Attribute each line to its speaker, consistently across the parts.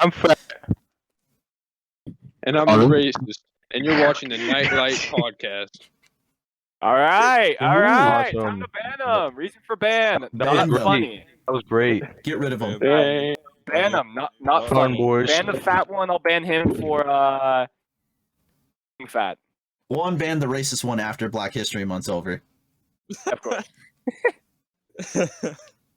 Speaker 1: I'm fat. And I'm a racist. And you're watching the Nightlight Podcast.
Speaker 2: All right.
Speaker 1: Awesome.
Speaker 2: Time to ban him. Reason for ban.
Speaker 3: Ban
Speaker 2: Not
Speaker 3: them.
Speaker 2: funny.
Speaker 1: That was great.
Speaker 3: Get rid of him.
Speaker 1: Hey.
Speaker 2: Ban him. Not
Speaker 1: Come on,
Speaker 2: funny.
Speaker 1: boys.
Speaker 2: Ban the fat one. I'll ban him for being fat.
Speaker 3: One ban the racist one after Black History Month's over.
Speaker 2: Of course.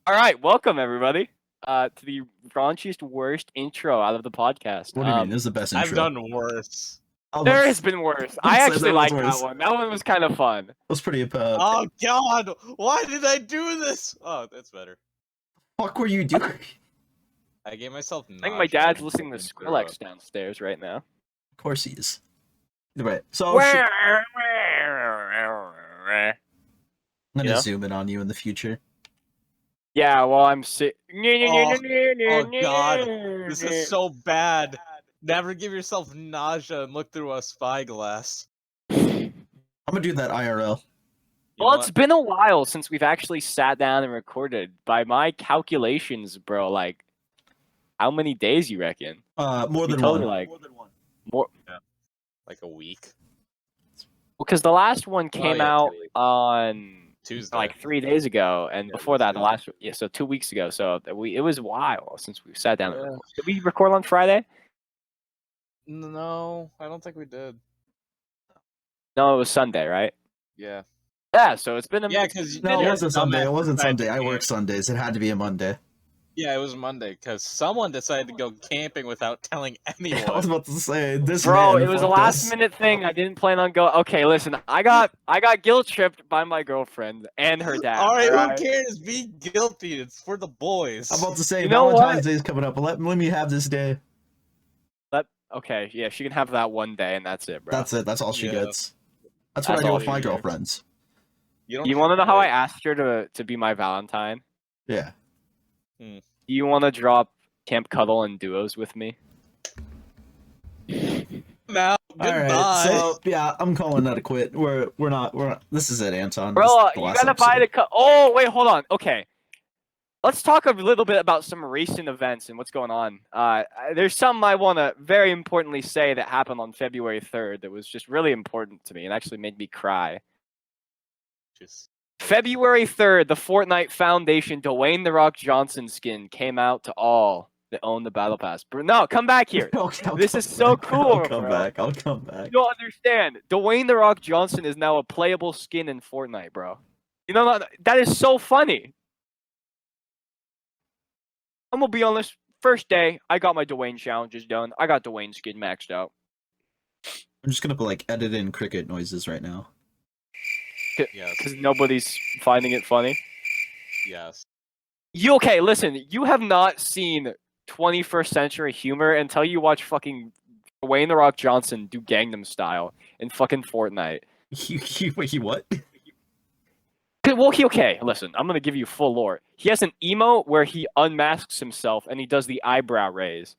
Speaker 2: All right. Welcome everybody to the raunchiest, worst intro out of the podcast.
Speaker 3: What do you mean? This is the best intro.
Speaker 4: I've done worse.
Speaker 2: There has been worse. I
Speaker 3: I'd say
Speaker 2: actually
Speaker 3: that was
Speaker 2: like
Speaker 3: worse.
Speaker 2: that one. That one was kind of fun.
Speaker 3: It was pretty.
Speaker 4: Oh God! Why did I do this? Oh, that's better.
Speaker 3: Fuck were you doing?
Speaker 4: I gave myself.
Speaker 2: I think my dad's listening to Skrillex downstairs right now.
Speaker 3: Of course he is. Right. So I'm gonna
Speaker 2: Yeah?
Speaker 3: zoom in on you in the future.
Speaker 2: Yeah, well, I'm sick.
Speaker 4: Oh God! This is so bad. Never give yourself nausea and look through a spyglass.
Speaker 3: I'm gonna do that IRL.
Speaker 4: You
Speaker 2: Well,
Speaker 4: know
Speaker 2: it's
Speaker 4: what?
Speaker 2: been a while since we've actually sat down and recorded. By my calculations, bro, like, how many days you reckon?
Speaker 3: More than
Speaker 2: totally
Speaker 3: one.
Speaker 2: like
Speaker 4: like a week.
Speaker 2: because the last one came
Speaker 4: yeah,
Speaker 2: out
Speaker 4: 2 weeks.
Speaker 2: on
Speaker 4: Tuesday.
Speaker 2: like 3 days ago, and
Speaker 4: Yeah,
Speaker 2: before that, the
Speaker 4: Tuesday.
Speaker 2: last so 2 weeks ago. So it was a while since we sat down. And
Speaker 4: Yeah.
Speaker 2: recorded. Did we record on Friday?
Speaker 4: No, I don't think we did.
Speaker 2: No, it was Sunday, right?
Speaker 4: Yeah.
Speaker 2: Yeah, so it's been a
Speaker 4: Yeah, because
Speaker 3: No, it
Speaker 4: you're
Speaker 3: wasn't
Speaker 4: a
Speaker 3: Sunday.
Speaker 4: dumbass
Speaker 3: It wasn't
Speaker 4: decided
Speaker 3: Sunday.
Speaker 4: to
Speaker 3: I work
Speaker 4: camp.
Speaker 3: Sundays. It had to be a Monday.
Speaker 4: Yeah, it was Monday because someone decided to go camping without telling anyone.
Speaker 3: I was about to say this.
Speaker 2: Bro,
Speaker 3: man,
Speaker 2: it was a
Speaker 3: fuck
Speaker 2: last
Speaker 3: this.
Speaker 2: minute thing. I didn't plan on going. Okay, listen, I got guilt tripped by my girlfriend and her dad.
Speaker 4: All right,
Speaker 2: alright?
Speaker 4: who cares? Be guilty. It's for the boys.
Speaker 3: I'm about to say
Speaker 2: You know
Speaker 3: Valentine's
Speaker 2: what?
Speaker 3: Day is coming up. Let me have this day.
Speaker 2: Okay, yeah, she can have that one day and that's it, bro.
Speaker 3: That's it. That's all she
Speaker 4: Yeah.
Speaker 3: gets. That's what
Speaker 2: That's
Speaker 3: I do
Speaker 2: all
Speaker 3: with my
Speaker 4: she gets.
Speaker 3: girlfriends.
Speaker 4: don't
Speaker 2: You want to know how I
Speaker 4: have
Speaker 2: asked her to be my Valentine?
Speaker 3: Yeah.
Speaker 2: Do you want to drop Camp Cuddle and duos with me?
Speaker 4: now?
Speaker 3: All
Speaker 4: Goodbye.
Speaker 3: right. So yeah, I'm calling that a quit. We're not. This is it, Anton.
Speaker 2: Bro,
Speaker 3: This is the
Speaker 2: you
Speaker 3: last
Speaker 2: gotta buy
Speaker 3: episode.
Speaker 2: the Oh, wait, hold on. Okay. Let's talk a little bit about some recent events and what's going on. There's something I want to very importantly say that happened on February 3rd that was just really important to me and actually made me cry.
Speaker 4: Just-
Speaker 2: February 3rd, the Fortnite Foundation Dwayne "The Rock" Johnson skin came out to all that own the Battle Pass. No, come back here.
Speaker 3: I'll
Speaker 2: This
Speaker 3: come
Speaker 2: is so
Speaker 3: back.
Speaker 2: cool,
Speaker 3: I'll come
Speaker 2: bro.
Speaker 3: back. I'll come back.
Speaker 2: You don't understand. Dwayne "The Rock" Johnson is now a playable skin in Fortnite, bro. You know that is so funny. I'm gonna be honest. First day, I got my Dwayne challenges done. I got Dwayne skin maxed out.
Speaker 3: I'm just gonna like edit in cricket noises right now.
Speaker 4: Yes.
Speaker 2: Because nobody's finding it funny.
Speaker 4: Yes.
Speaker 2: Okay, listen, you have not seen 21st century humor until you watch fucking Dwayne "The Rock" Johnson do Gangnam Style in fucking Fortnite.
Speaker 3: Wait, what?
Speaker 2: Well, okay, listen, I'm gonna give you full lore. He has an emote where he unmasks himself and he does the eyebrow raise.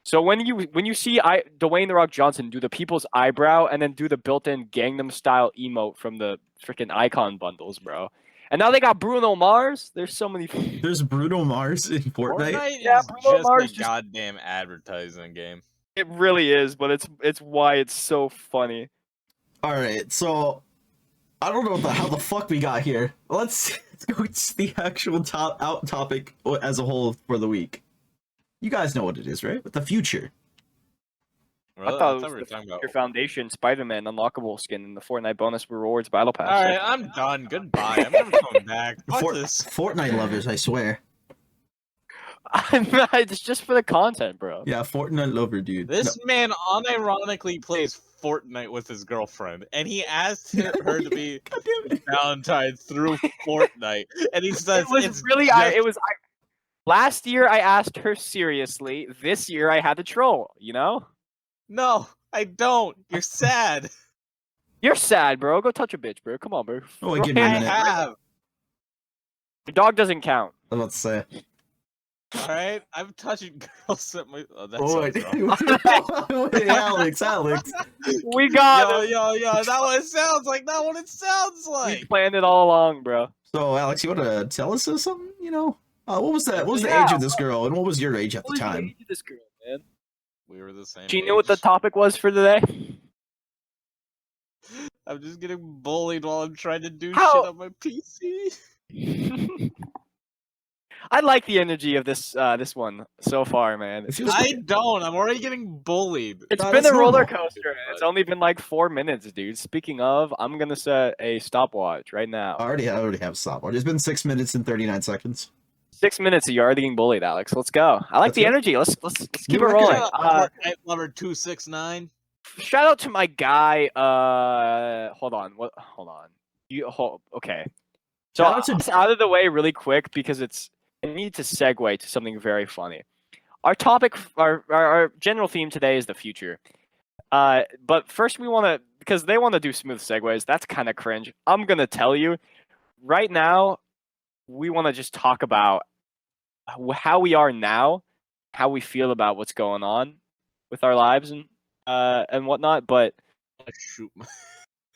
Speaker 2: So when you see Dwayne "The Rock" Johnson do the people's eyebrow and then do the built-in Gangnam Style emote from the freaking icon bundles, bro. And now they got Bruno Mars. There's so many.
Speaker 3: There's Bruno Mars in Fortnite.
Speaker 4: Fortnite
Speaker 2: Yeah,
Speaker 4: is
Speaker 2: Bruno
Speaker 4: just
Speaker 2: Mars
Speaker 4: a
Speaker 2: just-
Speaker 4: goddamn advertising game.
Speaker 2: It really is, but it's why it's so funny.
Speaker 3: All right, so I don't know how the fuck we got here. Let's go to the actual topic as a whole for the week. You guys know what it is, right? With the future.
Speaker 4: Really?
Speaker 2: I thought
Speaker 4: we
Speaker 2: it
Speaker 4: were
Speaker 2: was
Speaker 4: talking
Speaker 2: the
Speaker 4: about.
Speaker 2: Future Foundation Spider-Man unlockable skin in the Fortnite bonus rewards battle pass.
Speaker 4: All right, I'm done. Goodbye. I'm never coming back. Fuck
Speaker 3: For-
Speaker 4: this.
Speaker 3: Fortnite lovers, I swear.
Speaker 2: It's just for the content, bro.
Speaker 3: Yeah, Fortnite lover, dude.
Speaker 4: This man unironically plays Fortnite with his girlfriend, and he asked her to be
Speaker 3: God damn it.
Speaker 4: Valentine through Fortnite, and he says
Speaker 2: It was
Speaker 4: it's
Speaker 2: really
Speaker 4: just-
Speaker 2: last year I asked her seriously. This year I had to troll, you know?
Speaker 4: No, I don't. You're sad.
Speaker 2: You're sad, bro. Go touch a bitch, bro. Come on, bro.
Speaker 3: Oh, wait, give me a
Speaker 4: I
Speaker 3: minute.
Speaker 4: have.
Speaker 2: Your dog doesn't count.
Speaker 3: I was about to say.
Speaker 4: All right, I'm touching girls at my. Oh, that
Speaker 3: Oh, wait.
Speaker 4: sounds wrong.
Speaker 3: Wait, Alex.
Speaker 2: We got
Speaker 4: Yo,
Speaker 2: it.
Speaker 4: yo, that what it sounds like. Not what it sounds
Speaker 2: We
Speaker 4: like.
Speaker 2: planned it all along, bro.
Speaker 3: So, Alex, you want to tell us something? You know, what was that? What was the
Speaker 2: Yeah.
Speaker 3: age of this girl, and what was your age at the
Speaker 2: What was the
Speaker 3: time?
Speaker 2: age of this girl, man.
Speaker 4: We were the same.
Speaker 2: Do you know what the
Speaker 4: age.
Speaker 2: topic was for today?
Speaker 4: I'm just getting bullied while I'm trying to do
Speaker 2: How-
Speaker 4: shit on my PC.
Speaker 2: I like the energy of this one so far, man.
Speaker 3: It feels
Speaker 4: I don't. I'm already getting bullied.
Speaker 2: It's
Speaker 3: No,
Speaker 2: been
Speaker 3: that's
Speaker 2: a roller
Speaker 3: normal.
Speaker 2: coaster. And it's only been like 4 minutes, dude. Speaking of, I'm gonna set a stopwatch right now.
Speaker 3: I already have stopwatch. It's been 6 minutes and 39 seconds.
Speaker 2: 6 minutes, and you're already getting bullied, Alex. Let's go. I like
Speaker 3: Let's
Speaker 2: the
Speaker 3: go.
Speaker 2: energy. Let's keep
Speaker 3: New
Speaker 2: it
Speaker 3: record.
Speaker 2: rolling.
Speaker 4: Night Lover 269.
Speaker 2: Shout out to my guy. Hold on. Okay. So
Speaker 3: Shout out to-
Speaker 2: it's out of the way really quick because I need to segue to something very funny. Our topic, our general theme today is the future. But first we want to, because they want to do smooth segues. That's kind of cringe. I'm gonna tell you, right now, we want to just talk about how we are now, how we feel about what's going on with our lives and whatnot. But
Speaker 4: Shoot.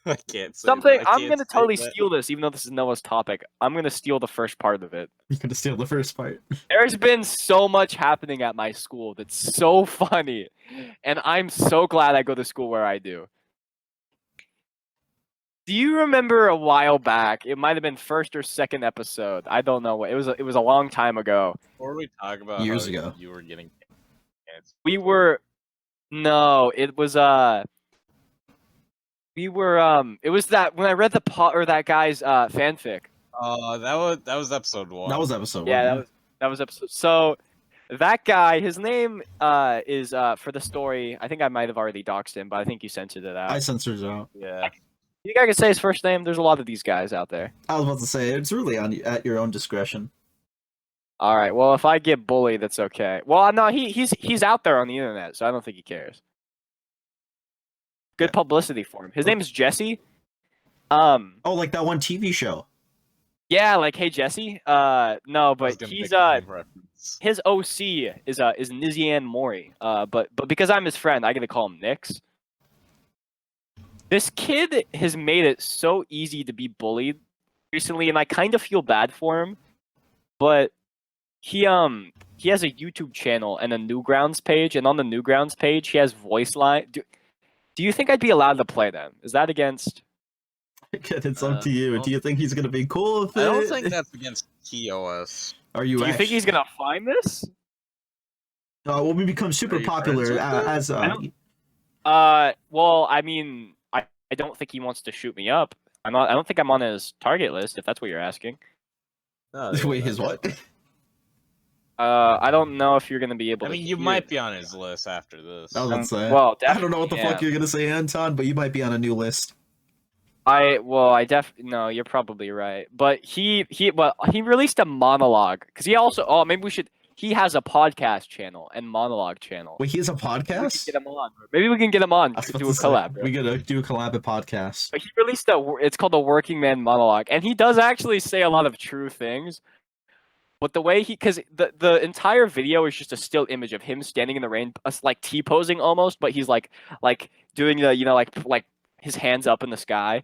Speaker 4: I can't say
Speaker 2: something
Speaker 4: that. I
Speaker 2: I'm
Speaker 4: can't
Speaker 2: gonna
Speaker 4: say
Speaker 2: totally
Speaker 4: that.
Speaker 2: steal this, even though this is Noah's topic. I'm gonna steal the first part of it.
Speaker 3: You're gonna steal the first part.
Speaker 2: There's been so much happening at my school that's so funny, and I'm so glad I go to school where I do. Do you remember a while back? It might have been first or second episode. I don't know what it was. It was a long time ago.
Speaker 4: Before we talk about
Speaker 3: Years
Speaker 4: how
Speaker 3: ago.
Speaker 4: you were getting cancer.
Speaker 2: We were, no, it was we were it was that when I read that guy's fanfic.
Speaker 4: That was episode 1.
Speaker 3: That was episode
Speaker 2: Yeah,
Speaker 3: one.
Speaker 2: that was episode. So that guy, his name is for the story. I think I might have already doxed him, but I think you censored it out.
Speaker 3: I censored it out.
Speaker 4: Yeah.
Speaker 2: You guys can say his first name. There's a lot of these guys out there.
Speaker 3: I was about to say it's really at your own discretion.
Speaker 2: All right. Well, if I get bullied, that's okay. Well, no, he's out there on the internet, so I don't think he cares. Good publicity for him. His name is Jesse.
Speaker 3: Oh, like that one TV show.
Speaker 2: Yeah, like hey Jesse. No,
Speaker 4: I was
Speaker 2: but
Speaker 4: gonna
Speaker 2: he's
Speaker 4: make a big reference.
Speaker 2: his OC is Nizian Mori. But because I'm his friend, I get to call him Nix. This kid has made it so easy to be bullied recently, and I kind of feel bad for him. But he has a YouTube channel and a Newgrounds page, and on the Newgrounds page he has voice line. Do you think I'd be allowed to play them? Is that against?
Speaker 3: Again, it's up to you.
Speaker 4: well-
Speaker 3: Do you think he's gonna be cool with it?
Speaker 4: I don't think that's against TOS.
Speaker 3: Are you?
Speaker 2: Do you think he's gonna find this?
Speaker 3: When we become super
Speaker 4: Are you
Speaker 3: popular
Speaker 4: friends with him?
Speaker 3: as
Speaker 2: I don't- Well, I mean, I don't think he wants to shoot me up. I don't think I'm on his target list, if that's what you're asking.
Speaker 4: No,
Speaker 3: wait, his what?
Speaker 2: I don't know if you're gonna be able
Speaker 4: I
Speaker 2: to.
Speaker 4: mean, you
Speaker 2: hear
Speaker 4: might
Speaker 2: it.
Speaker 4: be on his list after this.
Speaker 3: I was about to say.
Speaker 2: Well,
Speaker 3: I don't know what the
Speaker 2: definitely
Speaker 3: fuck you're gonna say, Anton, but you might be on a new list.
Speaker 2: No, you're probably right. But he released a monologue because he has a podcast channel and monologue channel.
Speaker 3: Wait, he has a
Speaker 2: Maybe we can
Speaker 3: podcast?
Speaker 2: get him on. Maybe we can get him on
Speaker 3: I was
Speaker 2: to
Speaker 3: about
Speaker 2: do a
Speaker 3: to say,
Speaker 2: collab. Bro.
Speaker 3: We gotta do a collab at podcast.
Speaker 2: But he released it's called the Working Man Monologue, and he does actually say a lot of true things. But the way because the entire video is just a still image of him standing in the rain, like T-posing almost, but he's like doing the like his hands up in the sky,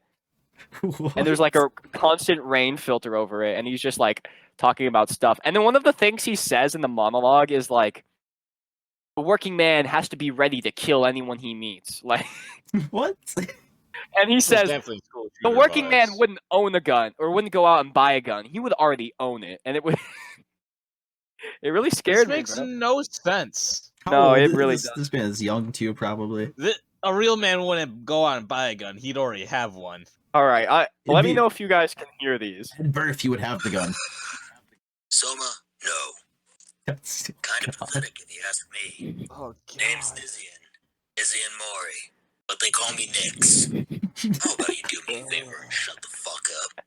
Speaker 2: and there's like a constant rain filter over it, and he's just like talking about stuff. And then one of the things he says in the monologue is like, "The working man has to be ready to kill anyone he meets." Like,
Speaker 3: What?
Speaker 2: and he says.
Speaker 4: Definitely school
Speaker 2: The
Speaker 4: shooter
Speaker 2: working man
Speaker 4: vibes.
Speaker 2: wouldn't own a gun or wouldn't go out and buy a gun. He would already own it, and it would. It really
Speaker 4: This
Speaker 2: scared me.
Speaker 4: makes
Speaker 2: Bro.
Speaker 4: no sense.
Speaker 2: No,
Speaker 3: old
Speaker 2: it
Speaker 3: is
Speaker 2: really
Speaker 3: this,
Speaker 2: does.
Speaker 3: This man is young too, probably.
Speaker 4: A real man wouldn't go out and buy a gun. He'd already have one.
Speaker 2: All right, let me
Speaker 3: be-
Speaker 2: know if you guys can hear these.
Speaker 3: At birth, you would have the gun.
Speaker 5: Soma, no.
Speaker 3: That's-
Speaker 5: Kind of
Speaker 3: God.
Speaker 5: pathetic if you ask me.
Speaker 4: Oh
Speaker 5: Name's Nizian Mori. But they call me Nix. How about you do me a favor and shut the fuck up?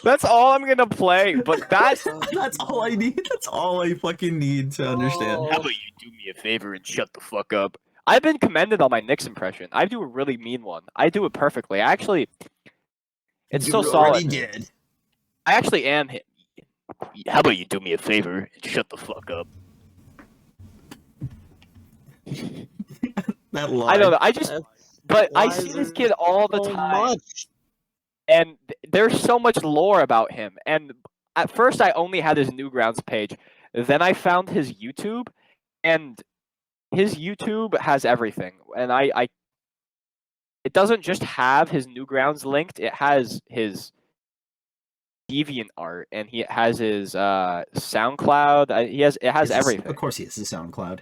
Speaker 2: That's all I'm gonna play. But that's
Speaker 3: That's all I need. That's all I fucking need to understand.
Speaker 4: Oh.
Speaker 2: how about you do me a favor and shut the fuck up? I've been commended on my Knicks impression. I do a really mean one. I do it perfectly. Actually, it's
Speaker 3: You
Speaker 2: so
Speaker 3: already
Speaker 2: solid.
Speaker 3: did.
Speaker 2: I actually am him. How about you do me a favor and shut the fuck up?
Speaker 3: That line.
Speaker 2: I don't know. But I
Speaker 4: Why
Speaker 2: see
Speaker 4: is
Speaker 2: this
Speaker 4: there
Speaker 2: kid all the
Speaker 4: so
Speaker 2: time.
Speaker 4: much.
Speaker 2: And there's so much lore about him. And at first, I only had his Newgrounds page. Then I found his YouTube, and his YouTube has everything, and I it doesn't just have his Newgrounds linked. It has his DeviantArt, and he has his SoundCloud. It has everything.
Speaker 3: Of course, he has the SoundCloud.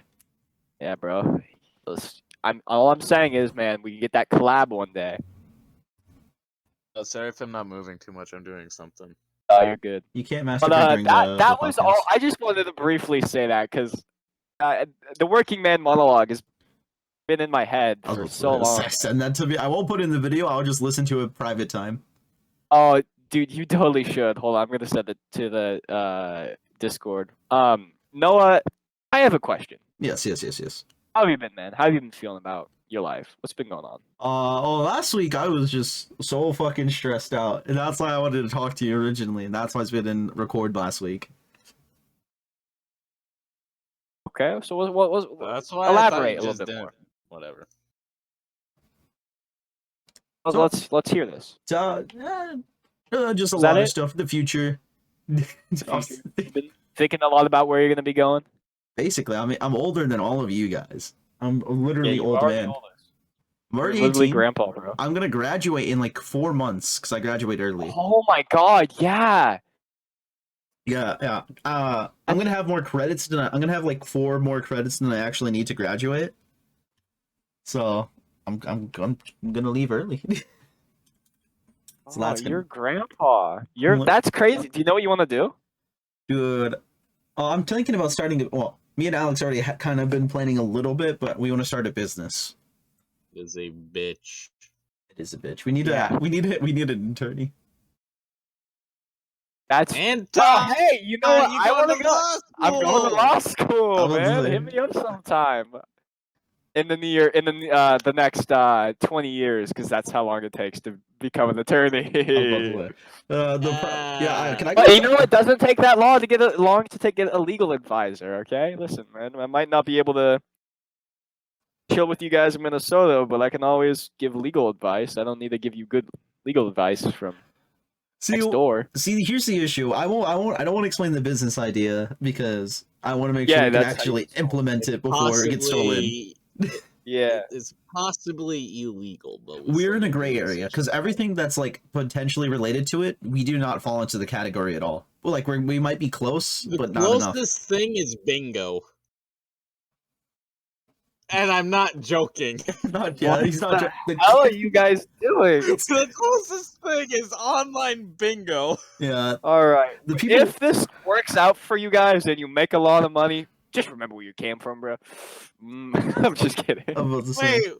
Speaker 2: Yeah, bro. All I'm saying is, man, we can get that collab one day.
Speaker 4: Oh, sorry if I'm not moving too much. I'm doing something.
Speaker 2: Oh, you're good.
Speaker 3: You can't masturbate
Speaker 2: But
Speaker 3: during
Speaker 2: that
Speaker 3: the
Speaker 2: was
Speaker 3: podcast.
Speaker 2: all. I just wanted to briefly say that because the Working Man Monologue has been in my head for so long.
Speaker 3: Send that to me. I won't put it in the video. I'll just listen to it private time.
Speaker 2: Oh, dude, you totally should. Hold on, I'm gonna send it to the Discord. Noah, I have a question.
Speaker 3: Yes.
Speaker 2: How have you been, man? How have you been feeling about your life? What's been going on?
Speaker 3: Last week I was just so fucking stressed out, and that's why I wanted to talk to you originally, and that's why we didn't record last week.
Speaker 2: Okay, so what was?
Speaker 4: That's why
Speaker 2: Elaborate
Speaker 4: I
Speaker 2: a
Speaker 4: thought you
Speaker 2: little
Speaker 4: just
Speaker 2: bit
Speaker 4: didn't.
Speaker 2: more.
Speaker 4: Whatever.
Speaker 3: So-
Speaker 2: Let's hear this.
Speaker 3: Just a
Speaker 2: Is that
Speaker 3: lot of
Speaker 2: it?
Speaker 3: stuff. The future.
Speaker 2: You've been thinking a lot about where you're gonna be going.
Speaker 3: Basically, I mean, I'm older than all of you guys. I'm a literally
Speaker 2: you've
Speaker 3: old
Speaker 2: already
Speaker 3: man.
Speaker 2: told us.
Speaker 3: I'm already
Speaker 2: You're literally
Speaker 3: 18.
Speaker 2: grandpa, bro.
Speaker 3: I'm gonna graduate in like 4 months because I graduate early.
Speaker 2: Oh my god, yeah.
Speaker 3: Yeah. I'm gonna have more credits than I'm gonna have like 4 more credits than I actually need to graduate. So I'm gonna leave early. So
Speaker 2: Oh,
Speaker 3: that's gonna-
Speaker 2: you're grandpa.
Speaker 3: What?
Speaker 2: That's crazy. Do you know what you want to do?
Speaker 3: Dude, I'm thinking about starting to. Well, me and Alex already kind of been planning a little bit, but we want to start a business.
Speaker 4: Is a bitch.
Speaker 3: It is a bitch. We need
Speaker 2: Yeah.
Speaker 3: we need an attorney.
Speaker 2: That's
Speaker 4: And
Speaker 2: Oh, hey, you know what?
Speaker 4: you
Speaker 2: I
Speaker 4: going
Speaker 2: want
Speaker 4: to
Speaker 2: to go.
Speaker 4: law
Speaker 2: I'm going to
Speaker 4: school.
Speaker 2: law school,
Speaker 3: I was
Speaker 2: man.
Speaker 3: like-
Speaker 2: Hit me up sometime. In the next 20 years, because that's how long it takes to become an attorney.
Speaker 3: Can I
Speaker 2: But
Speaker 3: go?
Speaker 2: you know, it doesn't take that long to get a legal advisor. Okay, listen, man. I might not be able to chill with you guys in Minnesota, but I can always give legal advice. I don't need to give you good legal advice from next door.
Speaker 3: See, here's the issue. I don't want to explain the business idea because I want to make sure
Speaker 2: Yeah,
Speaker 3: we can
Speaker 2: that's how you
Speaker 3: actually implement it before it gets stolen.
Speaker 4: Possibly-
Speaker 2: Yeah.
Speaker 4: It's possibly illegal, but
Speaker 3: We're in a gray area because everything that's like potentially related to it, we do not fall into the category at all. Well, like we might be close,
Speaker 4: The
Speaker 3: but not enough.
Speaker 4: closest thing is bingo. And I'm not joking.
Speaker 3: He's not.
Speaker 2: What How are you guys doing?
Speaker 4: The closest thing is online bingo.
Speaker 3: Yeah,
Speaker 2: All right.
Speaker 3: the people.
Speaker 2: If this works out for you guys and you make a lot of money, just remember where you came from, bro. I'm just kidding.
Speaker 3: I'm about to say,
Speaker 4: Wait,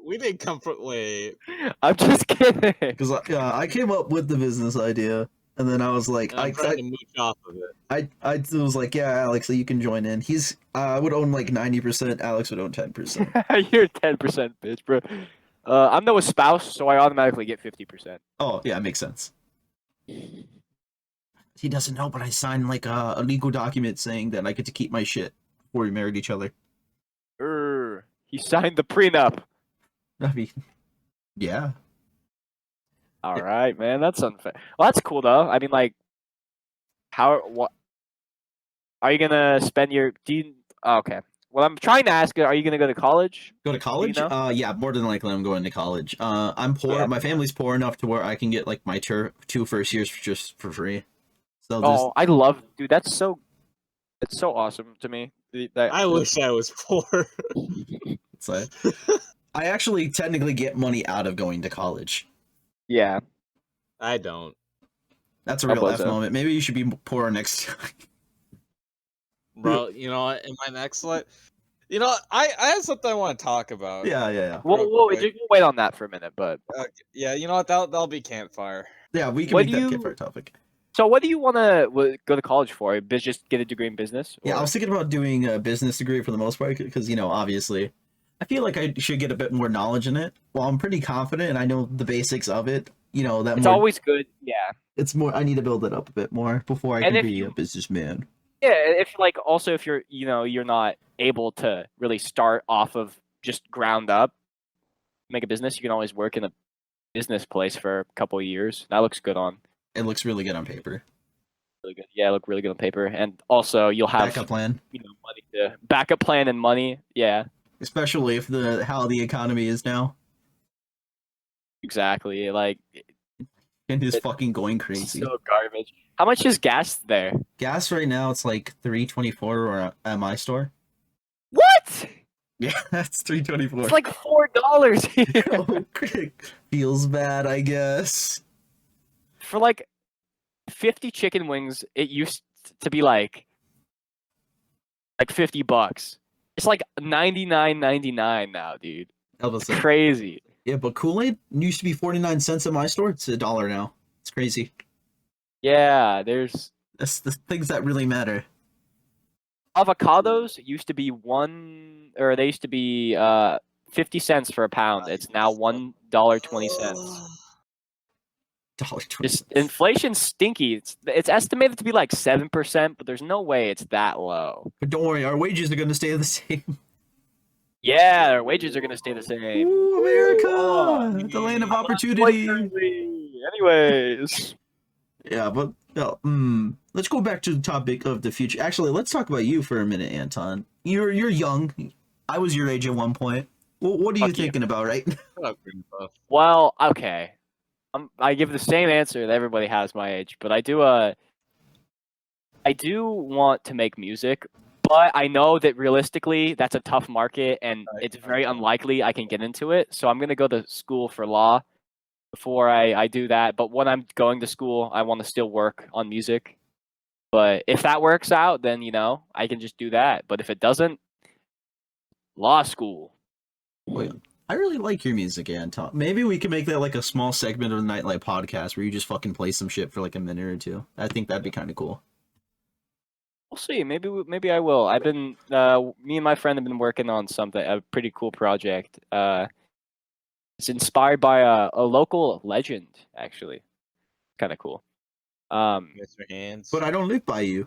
Speaker 4: we didn't come from. Wait.
Speaker 2: I'm just kidding.
Speaker 3: because I came up with the business idea, and then I was like,
Speaker 4: I'm trying to mooch off of it.
Speaker 3: I was like, yeah, Alex, so you can join in. I would own like 90%. Alex would own 10%.
Speaker 2: You're 10% bitch, bro. I'm Noah's spouse, so I automatically get 50%.
Speaker 3: Oh yeah, it makes sense. He doesn't know, but I signed like a legal document saying that I get to keep my shit before we married each other.
Speaker 2: He signed the prenup.
Speaker 3: I mean, yeah.
Speaker 2: All right, man. That's unfair. Well, that's cool though. I mean, like, what? Are you gonna spend your? Okay. Well, I'm trying to ask you. Are you gonna go to college?
Speaker 3: Go to college?
Speaker 2: know?
Speaker 3: Yeah, more than likely I'm going to college. I'm poor.
Speaker 2: Yeah.
Speaker 3: My family's poor enough to where I can get like my 2 first years just for free. So
Speaker 2: Oh, I love, dude. It's so awesome to me.
Speaker 4: I wish I was poor.
Speaker 3: it's like, I actually technically get money out of going to college.
Speaker 2: Yeah.
Speaker 4: I don't.
Speaker 3: That's a
Speaker 2: How
Speaker 3: real
Speaker 2: about
Speaker 3: F
Speaker 2: that?
Speaker 3: moment. Maybe you should be poor next time.
Speaker 4: Bro, you know what? In my next life. You know, I have something I want to talk about.
Speaker 3: Yeah.
Speaker 2: We'll
Speaker 4: quick.
Speaker 2: wait on that for a minute, but
Speaker 4: Yeah, you know what? That'll be campfire.
Speaker 3: Yeah, we can
Speaker 2: What
Speaker 3: make
Speaker 2: do
Speaker 3: that
Speaker 2: you-
Speaker 3: campfire topic.
Speaker 2: so what do you want to go to college for? Just get a degree in business?
Speaker 3: Yeah, I
Speaker 2: Or-
Speaker 3: was thinking about doing a business degree for the most part because, obviously, I feel like I should get a bit more knowledge in it. Well, I'm pretty confident and I know the basics of it. That
Speaker 2: It's
Speaker 3: more,
Speaker 2: always good. Yeah.
Speaker 3: it's more. I need to build it up a bit more before I
Speaker 2: And
Speaker 3: can
Speaker 2: if
Speaker 3: be
Speaker 2: you-
Speaker 3: a businessman.
Speaker 2: Yeah, if like also if you're you're not able to really start off of just ground up, make a business, you can always work in a business place for a couple of years. That looks good on.
Speaker 3: It looks really good on paper.
Speaker 2: really good. Yeah, look really good on paper, and also you'll have
Speaker 3: Backup plan,
Speaker 2: money to backup plan and money. Yeah,
Speaker 3: especially if how the economy is now.
Speaker 2: exactly. Like
Speaker 3: And is
Speaker 2: It-
Speaker 3: fucking going
Speaker 2: it's
Speaker 3: crazy.
Speaker 2: so garbage. How much is gas there?
Speaker 3: Gas right now it's like $3.24 at my store.
Speaker 2: What?
Speaker 3: Yeah, that's $3.24.
Speaker 2: It's like $4 here
Speaker 3: Oh, feels bad, I guess.
Speaker 2: for like 50 chicken wings. It used to be like $50. It's like $99.99 now, dude.
Speaker 3: That was
Speaker 2: It's crazy.
Speaker 3: Yeah, but Kool-Aid used to be 49 cents at my store. It's $1 now. It's crazy.
Speaker 2: Yeah, there's
Speaker 3: That's the things that really matter.
Speaker 2: avocados used to be they used to be 50 cents for a pound. It's now $1.20.
Speaker 3: $1.20.
Speaker 2: Just inflation's stinky. It's estimated to be like 7%, but there's no way it's that low.
Speaker 3: But don't worry, our wages are gonna stay the same.
Speaker 2: Yeah, their wages are gonna stay the same.
Speaker 3: Ooh, America, the land of opportunity.
Speaker 2: Anyways,
Speaker 3: Yeah, but no, let's go back to the topic of the future. Actually, let's talk about you for a minute, Anton. You're young. I was your age at one point. What are you
Speaker 2: Fuck you.
Speaker 3: thinking about right now?
Speaker 2: well, okay. I give the same answer that everybody has my age, but I do want to make music, but I know that realistically that's a tough market and it's very unlikely I can get into it. So I'm gonna go to school for law before I do that. But when I'm going to school, I want to still work on music. But if that works out, then I can just do that. But if it doesn't, law school.
Speaker 3: Wait, I really like your music, Anton. Maybe we can make that like a small segment of the Nightlight Podcast where you just fucking play some shit for like a minute or two. I think that'd be kind of cool.
Speaker 2: We'll see. Maybe I will. I've been me and my friend have been working on a pretty cool project. It's inspired by a local legend, actually. Kind of cool.
Speaker 4: Mr. Hands.
Speaker 3: But I don't live by you.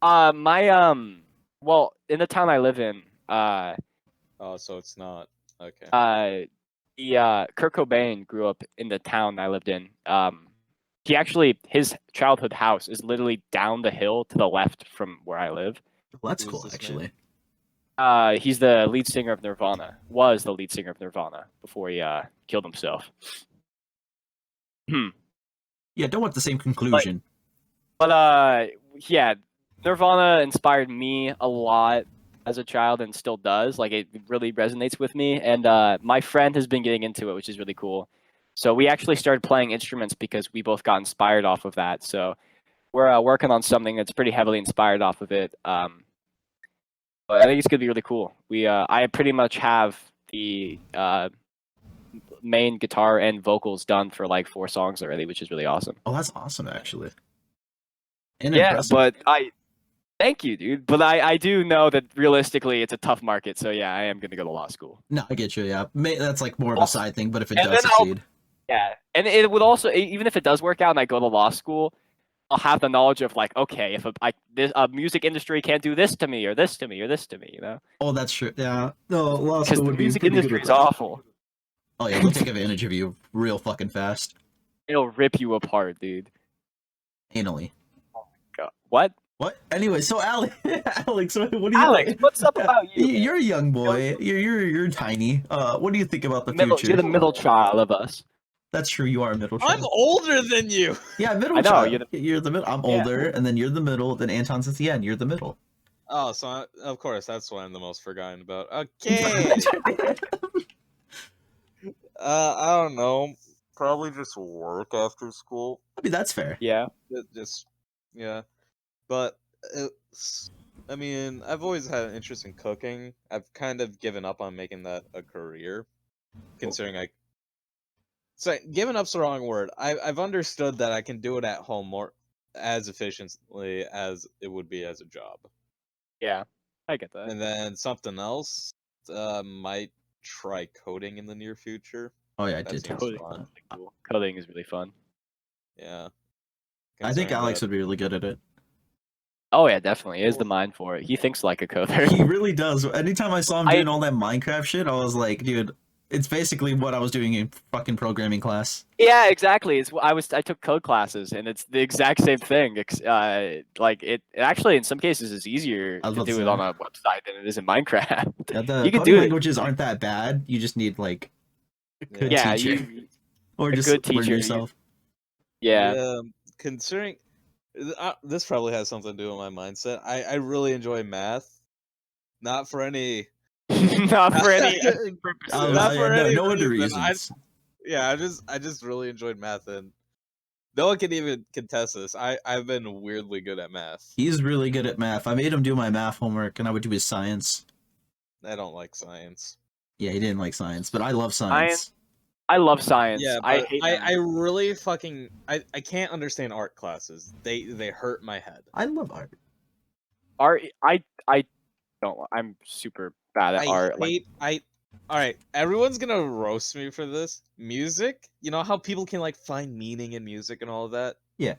Speaker 2: well, in the town I live in,
Speaker 4: Oh, so it's not. Okay.
Speaker 2: Kurt Cobain grew up in the town I lived in. His childhood house is literally down the hill to the left from where I live.
Speaker 3: Well, that's
Speaker 4: Who's
Speaker 3: cool,
Speaker 4: this
Speaker 3: actually.
Speaker 2: He's the lead singer of Nirvana. Was the lead singer of Nirvana before he killed himself.
Speaker 3: Yeah, don't want the same conclusion.
Speaker 2: But yeah, Nirvana inspired me a lot as a child and still does. Like it really resonates with me. And my friend has been getting into it, which is really cool. So we actually started playing instruments because we both got inspired off of that. So we're working on something that's pretty heavily inspired off of it. But I think it's gonna be really cool. I pretty much have the main guitar and vocals done for like 4 songs already, which is really awesome.
Speaker 3: Oh, that's awesome, actually. And
Speaker 2: Yeah,
Speaker 3: impressive.
Speaker 2: but thank you, dude. But I do know that realistically it's a tough market. So yeah, I am gonna go to law school.
Speaker 3: No, I get you. Yeah, that's like more of a
Speaker 2: Also-
Speaker 3: side thing. But if it
Speaker 2: and
Speaker 3: does
Speaker 2: then I'll-
Speaker 3: succeed,
Speaker 2: Yeah, and it would also, even if it does work out and I go to law school, I'll have the knowledge of like, okay, if a music industry can't do this to me or this to me or this to me,
Speaker 3: oh, that's true. Yeah, no, law
Speaker 2: Because
Speaker 3: school
Speaker 2: the
Speaker 3: would be
Speaker 2: music
Speaker 3: pretty good
Speaker 2: industry
Speaker 3: with
Speaker 2: is
Speaker 3: that.
Speaker 2: awful.
Speaker 3: Oh yeah, they'll take advantage of you real fucking fast,
Speaker 2: It'll rip you apart, dude.
Speaker 3: anally.
Speaker 2: God. What?
Speaker 3: What? Anyway, so Alex, Alex, what do you
Speaker 2: Alex,
Speaker 3: think?
Speaker 2: what's up about you?
Speaker 3: You're a young boy. You're tiny. What do you think about the
Speaker 2: Middle,
Speaker 3: future?
Speaker 2: you're the middle child of us.
Speaker 3: That's true. You are a middle
Speaker 4: I'm
Speaker 3: child.
Speaker 4: older than you.
Speaker 3: Yeah, middle
Speaker 2: I know,
Speaker 3: child. You're the middle. I'm older, and then you're the middle. Then Anton's at the end. You're the middle.
Speaker 4: Oh, so of course that's what I'm the most forgotten about. Okay. I don't know. Probably just work after school.
Speaker 3: I mean, that's fair.
Speaker 2: Yeah.
Speaker 4: Just yeah, but I mean, I've always had an interest in cooking. I've kind of given up on making that a career, considering So given up's the wrong word. I've understood that I can do it at home more as efficiently as it would be as a job.
Speaker 2: Yeah. I get that.
Speaker 4: And then something else, might try coding in the near future.
Speaker 3: Oh yeah, I
Speaker 4: That
Speaker 3: did.
Speaker 4: seems
Speaker 3: too.
Speaker 4: fun.
Speaker 2: Cool. Coding is really fun.
Speaker 4: Yeah.
Speaker 3: I think
Speaker 4: Considering
Speaker 3: Alex
Speaker 4: that-
Speaker 3: would be really good at it.
Speaker 2: Oh yeah, definitely. He is the mind for it. He thinks like a coder.
Speaker 3: He really does. Anytime I saw him
Speaker 2: I-
Speaker 3: doing all that Minecraft shit, I was like, dude, It's basically what I was doing in fucking programming class.
Speaker 2: Yeah, exactly. I took code classes, and it's the exact same thing. Like it actually in some cases is easier
Speaker 3: I was
Speaker 2: to
Speaker 3: about to
Speaker 2: do it
Speaker 3: say.
Speaker 2: on a website than it is in Minecraft.
Speaker 3: Yeah, the
Speaker 2: You could
Speaker 3: coding
Speaker 2: do it.
Speaker 3: languages aren't that bad. You just need like a good
Speaker 2: Yeah,
Speaker 3: teacher, or
Speaker 2: a
Speaker 3: just
Speaker 2: good
Speaker 3: learn
Speaker 2: teacher.
Speaker 3: yourself.
Speaker 2: Yeah.
Speaker 4: Considering this probably has something to do with my mindset. I really enjoy math, not for any
Speaker 2: Not for any purposes.
Speaker 4: not for any
Speaker 3: no other
Speaker 4: reason.
Speaker 3: reasons.
Speaker 4: I just really enjoyed math, and no one can even contest this. I've been weirdly good at math.
Speaker 3: He's really good at math. I made him do my math homework, and I would do his science.
Speaker 4: I don't like science.
Speaker 3: Yeah, he didn't like science, but I love science.
Speaker 2: I love science.
Speaker 4: Yeah,
Speaker 2: I
Speaker 4: but
Speaker 2: hate
Speaker 4: I
Speaker 2: math.
Speaker 4: really fucking I can't understand art classes. They hurt my head.
Speaker 3: I love art.
Speaker 2: art. I don't. I'm super bad at art. Like,
Speaker 4: All right, everyone's gonna roast me for this. Music, you know how people can like find meaning in music and all of that.
Speaker 3: Yeah.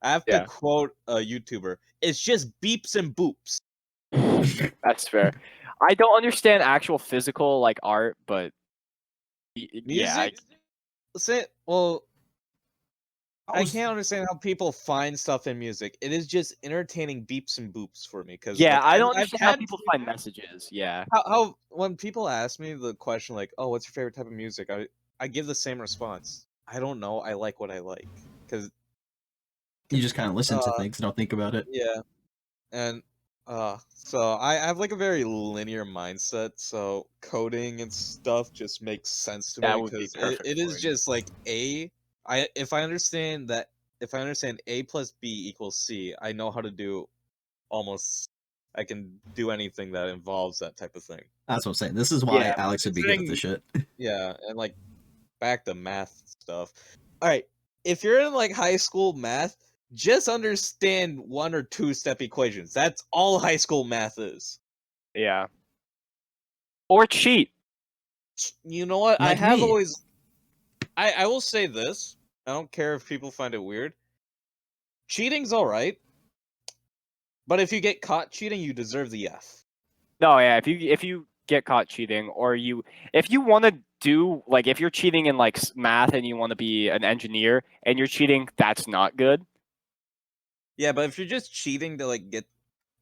Speaker 4: I have
Speaker 2: Yeah.
Speaker 4: to quote a YouTuber. It's just beeps and boops.
Speaker 2: that's fair. I don't understand actual physical like art, but yeah,
Speaker 4: Music. Well, I
Speaker 3: was-
Speaker 4: can't understand how people find stuff in music. It is just entertaining beeps and boops for me. Because
Speaker 2: yeah,
Speaker 4: like,
Speaker 2: I don't
Speaker 4: I've
Speaker 2: understand how
Speaker 4: had
Speaker 2: people find messages. Yeah,
Speaker 4: how when people ask me the question like, "Oh, what's your favorite type of music?" I give the same response. I don't know. I like what I like because
Speaker 3: You just kind of listen to
Speaker 4: Uh,
Speaker 3: things and don't think about it.
Speaker 4: yeah, and so I have like a very linear mindset. So coding and stuff just makes sense to
Speaker 2: that
Speaker 4: me
Speaker 2: would be
Speaker 4: because
Speaker 2: perfect.
Speaker 4: it
Speaker 2: for
Speaker 4: is
Speaker 2: you.
Speaker 4: just like if I understand that if I understand A plus B equals C, I know how to do almost. I can do anything that involves that type of thing.
Speaker 3: That's what I'm saying. This is why
Speaker 2: Yeah,
Speaker 3: Alex would be good at this shit.
Speaker 4: Yeah, and like back to math stuff. All right, if you're in like high school math, just understand 1 or 2 step equations. That's all high school math is.
Speaker 2: Yeah, or cheat.
Speaker 4: You know what? I
Speaker 3: Like
Speaker 4: have
Speaker 3: me.
Speaker 4: always I will say this. I don't care if people find it weird. Cheating's all right. But if you get caught cheating, you deserve the F.
Speaker 2: No, yeah. If you get caught cheating, or if you want to do like if you're cheating in like math and you want to be an engineer and you're cheating, that's not good.
Speaker 4: Yeah, but if you're just cheating to like get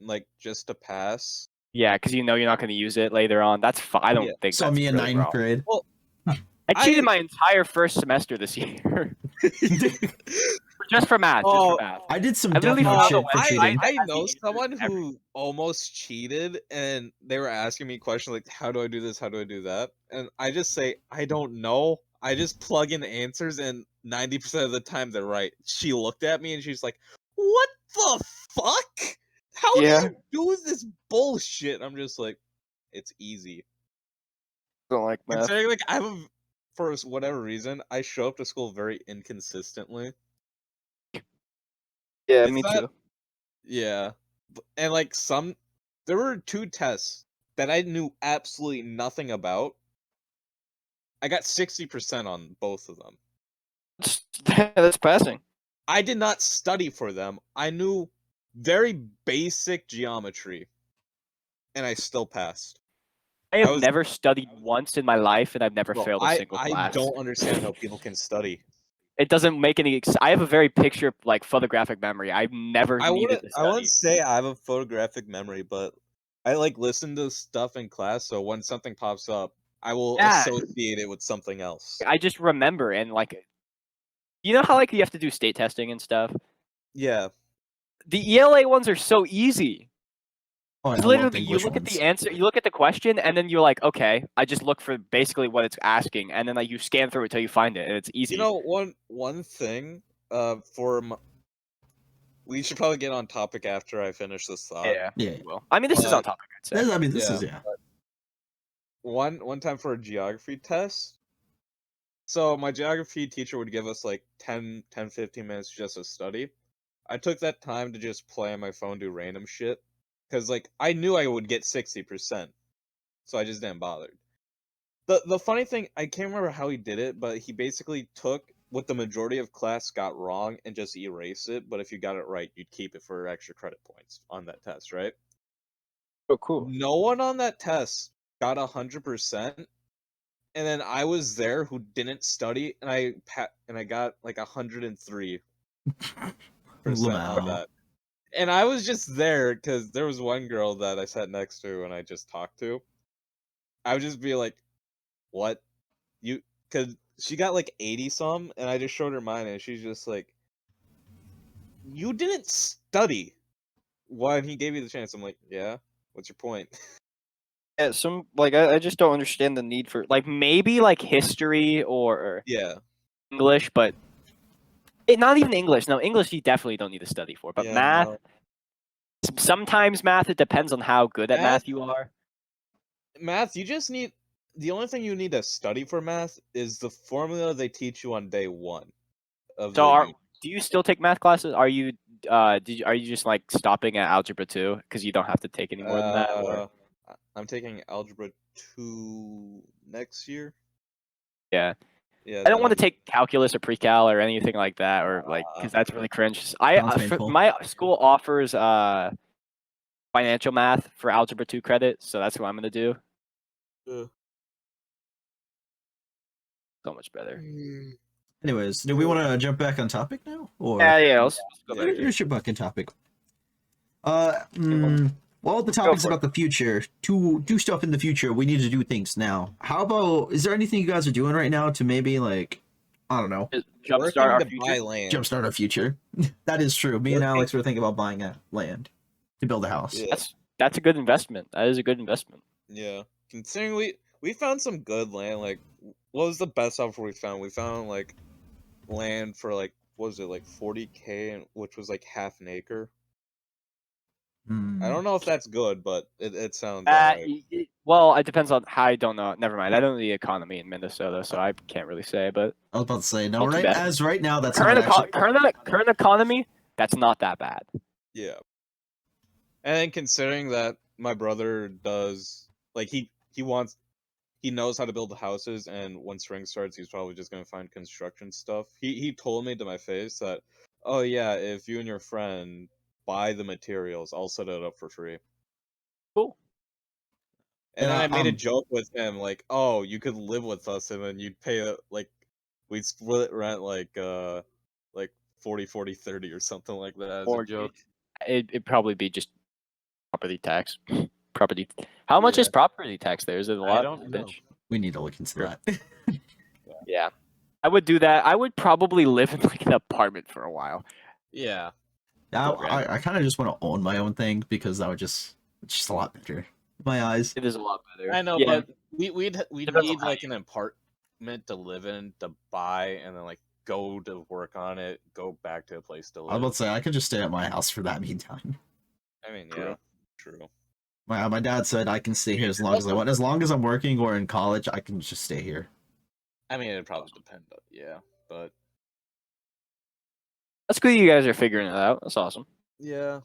Speaker 4: like just to pass.
Speaker 2: Yeah, because you know you're not going to use it later on. That's fine. I don't
Speaker 4: Yeah.
Speaker 2: think
Speaker 3: So
Speaker 2: that's
Speaker 3: me in
Speaker 2: really
Speaker 3: ninth
Speaker 2: wrong.
Speaker 3: grade.
Speaker 4: Well,
Speaker 2: I cheated my entire first semester this year. Just for math. Just
Speaker 4: Oh,
Speaker 2: for math.
Speaker 3: I did some
Speaker 2: I literally
Speaker 3: definite
Speaker 2: found
Speaker 3: shit
Speaker 2: a
Speaker 3: for
Speaker 2: website
Speaker 3: cheating.
Speaker 2: that
Speaker 4: I
Speaker 2: has
Speaker 4: know
Speaker 2: the
Speaker 4: someone
Speaker 2: answers to
Speaker 4: who almost cheated, and they were asking me questions like, "How do I do this? How do I do that?" And I just say, "I don't know." I just plug in answers, and 90% of the time they're right. She looked at me and she's like, "What the fuck? How
Speaker 2: Yeah.
Speaker 4: do you do this bullshit?" I'm just like, "It's easy."
Speaker 2: Don't like math.
Speaker 4: Considering like for whatever reason, I show up to school very inconsistently.
Speaker 2: Yeah,
Speaker 4: It's
Speaker 2: me
Speaker 4: not-
Speaker 2: too.
Speaker 4: Yeah. And like there were 2 tests that I knew absolutely nothing about. I got 60% on both of them.
Speaker 2: That's passing.
Speaker 4: I did not study for them. I knew very basic geometry and I still passed.
Speaker 2: I have
Speaker 4: was-
Speaker 2: never studied once in my life, and I've never
Speaker 4: Bro,
Speaker 2: failed a single
Speaker 4: I
Speaker 2: class.
Speaker 4: don't understand how people can study.
Speaker 2: It doesn't make any. I have a very picture like photographic memory. I've never
Speaker 4: I
Speaker 2: needed to study.
Speaker 4: wouldn't say I have a photographic memory, but I like listen to stuff in class, so when something pops up, I will
Speaker 2: Yeah.
Speaker 4: associate it with something else.
Speaker 2: I just remember and like, you know how like you have to do state testing and stuff.
Speaker 4: Yeah.
Speaker 2: The ELA ones are so easy.
Speaker 3: Oh,
Speaker 2: It's
Speaker 3: I love
Speaker 2: literally,
Speaker 3: the
Speaker 2: you
Speaker 3: English
Speaker 2: look at
Speaker 3: ones.
Speaker 2: the answer, you look at the question, and then you're like, okay, I just look for basically what it's asking, and then like you scan through it till you find it, and it's easy.
Speaker 4: You know, one thing we should probably get on topic after I finish this thought.
Speaker 2: yeah,
Speaker 3: Yeah.
Speaker 2: well, I mean, this is on topic. I'd say.
Speaker 3: I mean, this
Speaker 4: Yeah.
Speaker 3: is yeah.
Speaker 4: One time for a geography test. So my geography teacher would give us like 10, 15 minutes just to study. I took that time to just play on my phone, do random shit. Because like I knew I would get 60%. So I just didn't bother. The funny thing, I can't remember how he did it, but he basically took what the majority of class got wrong and just erased it. But if you got it right, you'd keep it for extra credit points on that test, right?
Speaker 2: Oh, cool.
Speaker 4: No one on that test got 100%, and then I was there who didn't study, and I got like 103% on
Speaker 3: Lamau.
Speaker 4: that. And I was just there because there was one girl that I sat next to and I just talked to. I would just be like, "What? You?" Because she got like 80 some, and I just showed her mine, and she's just like, "You didn't study." When he gave you the chance, I'm like, "Yeah. What's your point?"
Speaker 2: Yeah, I just don't understand the need for like maybe like history or
Speaker 4: Yeah.
Speaker 2: English, but not even English. No, English you definitely don't need to study for. But
Speaker 4: Yeah,
Speaker 2: math,
Speaker 4: no.
Speaker 2: sometimes math, it depends on how good at math you are.
Speaker 4: Math, you just need the only thing you need to study for math is the formula they teach you on day one of
Speaker 2: So
Speaker 4: the
Speaker 2: do you still take math classes? Are you are you just like stopping at algebra 2 because you don't have to take any more than that? Or?
Speaker 4: I'm taking algebra 2 next year.
Speaker 2: Yeah.
Speaker 4: Yeah,
Speaker 2: I don't
Speaker 4: then
Speaker 2: want to take calculus or pre-cal or anything like that, or like because that's really cringe.
Speaker 3: Sounds painful.
Speaker 2: My school offers financial math for algebra 2 credit, so that's what I'm gonna do. So much better.
Speaker 3: Anyways, do we want to jump back on topic now? Or
Speaker 2: Yeah. Let's go back.
Speaker 3: let's jump back on topic.
Speaker 2: on.
Speaker 3: Well, the topic's
Speaker 2: for it.
Speaker 3: about the future. To do stuff in the future, we need to do things now. How about, is there anything you guys are doing right now to maybe, like, I don't know,
Speaker 2: Jumpstart
Speaker 4: Working
Speaker 2: our
Speaker 4: to
Speaker 2: future.
Speaker 4: buy land.
Speaker 3: jumpstart our future? That is true. Me and
Speaker 4: Working-
Speaker 3: Alex were thinking about buying a land to build a house.
Speaker 4: Yeah.
Speaker 2: That's a good investment. That is a good investment.
Speaker 4: Yeah. Considering we found some good land, like what was the best offer we found? We found like land for like what was it, like 40K, and which was like half an acre.
Speaker 3: Hmm.
Speaker 4: I don't know if that's good, but it sounds alright.
Speaker 2: Well, it depends on how. I don't know. Never mind. I don't know the economy in Minnesota, so I can't really say. But
Speaker 3: I was about to say, no,
Speaker 2: Not too
Speaker 3: right,
Speaker 2: bad.
Speaker 3: as right now, that's
Speaker 2: current
Speaker 3: not actually...
Speaker 2: current economy, that's not that bad.
Speaker 4: Yeah. And then considering that my brother does like he knows how to build houses, and when spring starts he's probably just gonna find construction stuff. He told me to my face that, oh yeah, if you and your friend buy the materials, I'll set it up for free.
Speaker 2: Cool.
Speaker 4: And then
Speaker 3: Yeah,
Speaker 4: I made a joke with him, like, oh, you could live with us and then you'd pay like we'd split rent like 40 30 or something like that as a
Speaker 2: Or
Speaker 4: joke.
Speaker 2: it'd probably be just property tax. Property. How much
Speaker 4: Yeah.
Speaker 2: is property tax there? Is it a lot?
Speaker 4: I don't know.
Speaker 2: bitch?
Speaker 3: We need to look into
Speaker 2: Sure.
Speaker 3: that.
Speaker 2: Yeah. I would do that. I would probably live in like an apartment for a while.
Speaker 4: Yeah.
Speaker 3: I kind of just want to own my own thing because that would it's just a lot better in my eyes.
Speaker 2: It is a lot better.
Speaker 4: I know,
Speaker 2: Yeah.
Speaker 4: but we'd
Speaker 2: Depends on
Speaker 4: need
Speaker 2: how
Speaker 4: like an apartment to live in, to buy, and then like go to work on it, go back to a place to
Speaker 3: I was
Speaker 4: live.
Speaker 3: about to say I could just stay at my house for that meantime.
Speaker 4: I mean,
Speaker 2: True.
Speaker 4: yeah, true.
Speaker 3: My dad said I can stay here as long as I want. As long as I'm working or in college, I can just stay here.
Speaker 4: I mean, it'd probably depend, yeah, but
Speaker 2: That's good. You guys are figuring it out. That's awesome.
Speaker 4: yeah,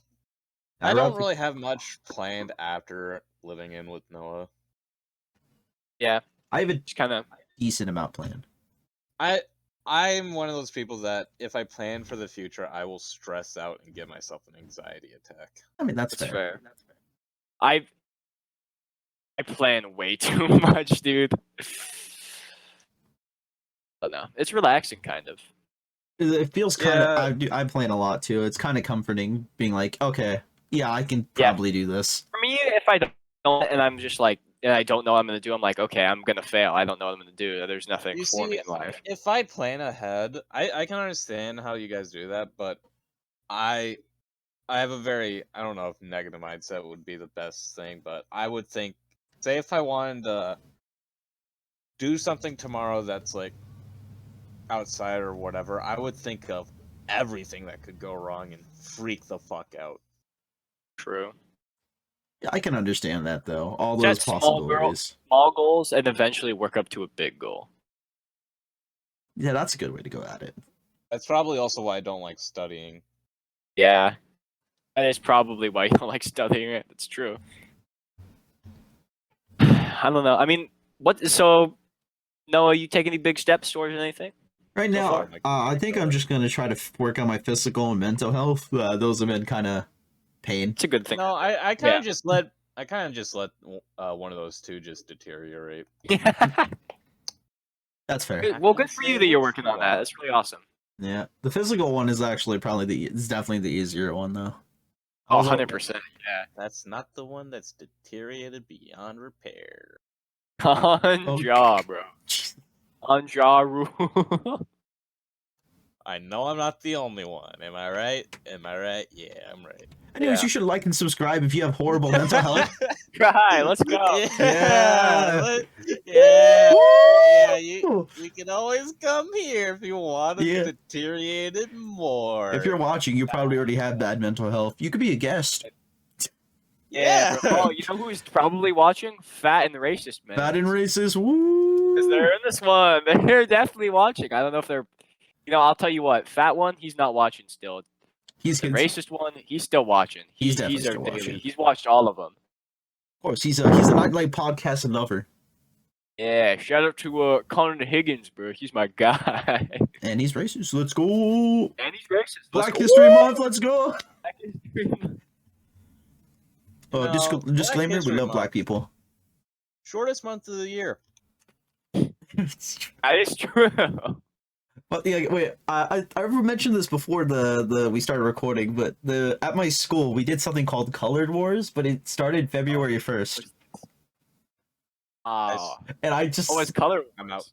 Speaker 3: I'd
Speaker 4: I don't
Speaker 3: rather-
Speaker 4: really have much planned after living in with Noah.
Speaker 2: Yeah.
Speaker 3: I have a
Speaker 2: Just kind of.
Speaker 3: decent amount planned.
Speaker 4: I'm one of those people that if I plan for the future, I will stress out and give myself an anxiety attack.
Speaker 3: I mean, that's
Speaker 2: That's
Speaker 3: fair.
Speaker 2: fair. I plan way too much, dude. But no, it's relaxing, kind of.
Speaker 3: It feels kind of.
Speaker 4: Yeah.
Speaker 3: I plan a lot too. It's kind of comforting being like, okay, yeah, I can
Speaker 2: Yeah.
Speaker 3: probably do this.
Speaker 2: For me, if I don't, and I'm just like, and I don't know what I'm gonna do, I'm like, okay, I'm gonna fail. I don't know what I'm gonna do. There's nothing
Speaker 4: You
Speaker 2: for me
Speaker 4: see,
Speaker 2: in life.
Speaker 4: if I plan ahead, I can understand how you guys do that, but I have a very, I don't know if negative mindset would be the best thing, but I would think, say if I wanted to do something tomorrow that's like outside or whatever, I would think of everything that could go wrong and freak the fuck out.
Speaker 2: True.
Speaker 3: Yeah, I can understand that though. All
Speaker 2: Set
Speaker 3: those
Speaker 2: small
Speaker 3: possibilities.
Speaker 2: Small goals and eventually work up to a big goal.
Speaker 3: Yeah, that's a good way to go at it.
Speaker 4: That's probably also why I don't like studying.
Speaker 2: Yeah. That is probably why you don't like studying it. That's true. I don't know. I mean, so, Noah, you take any big steps towards anything?
Speaker 3: Right
Speaker 4: So
Speaker 3: now,
Speaker 4: far, like,
Speaker 3: I think I'm just gonna try to work on my physical and mental health. Those have been kind of pain.
Speaker 2: It's a good thing.
Speaker 4: No, I kind
Speaker 2: Yeah.
Speaker 4: of just let one of those two just deteriorate.
Speaker 3: That's fair.
Speaker 2: Well, good for you that you're working on that. That's really awesome.
Speaker 3: Yeah, the physical one is actually probably it's definitely the easier one though.
Speaker 2: Oh,
Speaker 3: Although-
Speaker 2: 100%. Yeah.
Speaker 4: That's not the one that's deteriorated beyond repair.
Speaker 2: On jaw, bro. On jaw rule.
Speaker 4: I know I'm not the only one. Am I right? Am I right? Yeah, I'm right.
Speaker 3: Anyways,
Speaker 2: Yeah.
Speaker 3: you should like and subscribe if you have horrible mental health.
Speaker 2: Try. Let's go.
Speaker 3: Yeah.
Speaker 4: Yeah. You
Speaker 3: Woo!
Speaker 4: can always come here if you want to
Speaker 3: Yeah.
Speaker 4: deteriorate it more.
Speaker 3: If you're watching, you probably already have bad mental health. You could be a guest.
Speaker 4: Yeah.
Speaker 2: Bro. Oh, you know who's probably watching? Fat and Racist, man.
Speaker 3: Bad and racist. Woo!
Speaker 2: 'Cause they're in this one. They're definitely watching. I don't know if they're. I'll tell you what. Fat one, he's not watching still.
Speaker 3: He's
Speaker 2: The
Speaker 3: cons-
Speaker 2: racist one, he's still watching.
Speaker 3: He's definitely
Speaker 2: our
Speaker 3: still
Speaker 2: daily.
Speaker 3: watching.
Speaker 2: He's watched all of them.
Speaker 3: Of course, he's a Nightlight Podcast lover,
Speaker 2: Yeah, shout out to Connor Higgins, bro. He's my guy.
Speaker 3: and he's racist. Let's go.
Speaker 2: And he's racist. Let's
Speaker 3: Black
Speaker 2: go.
Speaker 3: History Month. Let's go.
Speaker 2: Black History Month.
Speaker 4: No, Black
Speaker 3: Disclaimer: we
Speaker 4: History
Speaker 3: love
Speaker 4: Month.
Speaker 3: black people.
Speaker 4: Shortest month of the year.
Speaker 2: That is true.
Speaker 3: But yeah, wait. I mentioned this before we started recording, but at my school we did something called Colored Wars, but it started February 1st,
Speaker 2: Oh,
Speaker 3: and I just
Speaker 2: it's color.
Speaker 4: I'm out.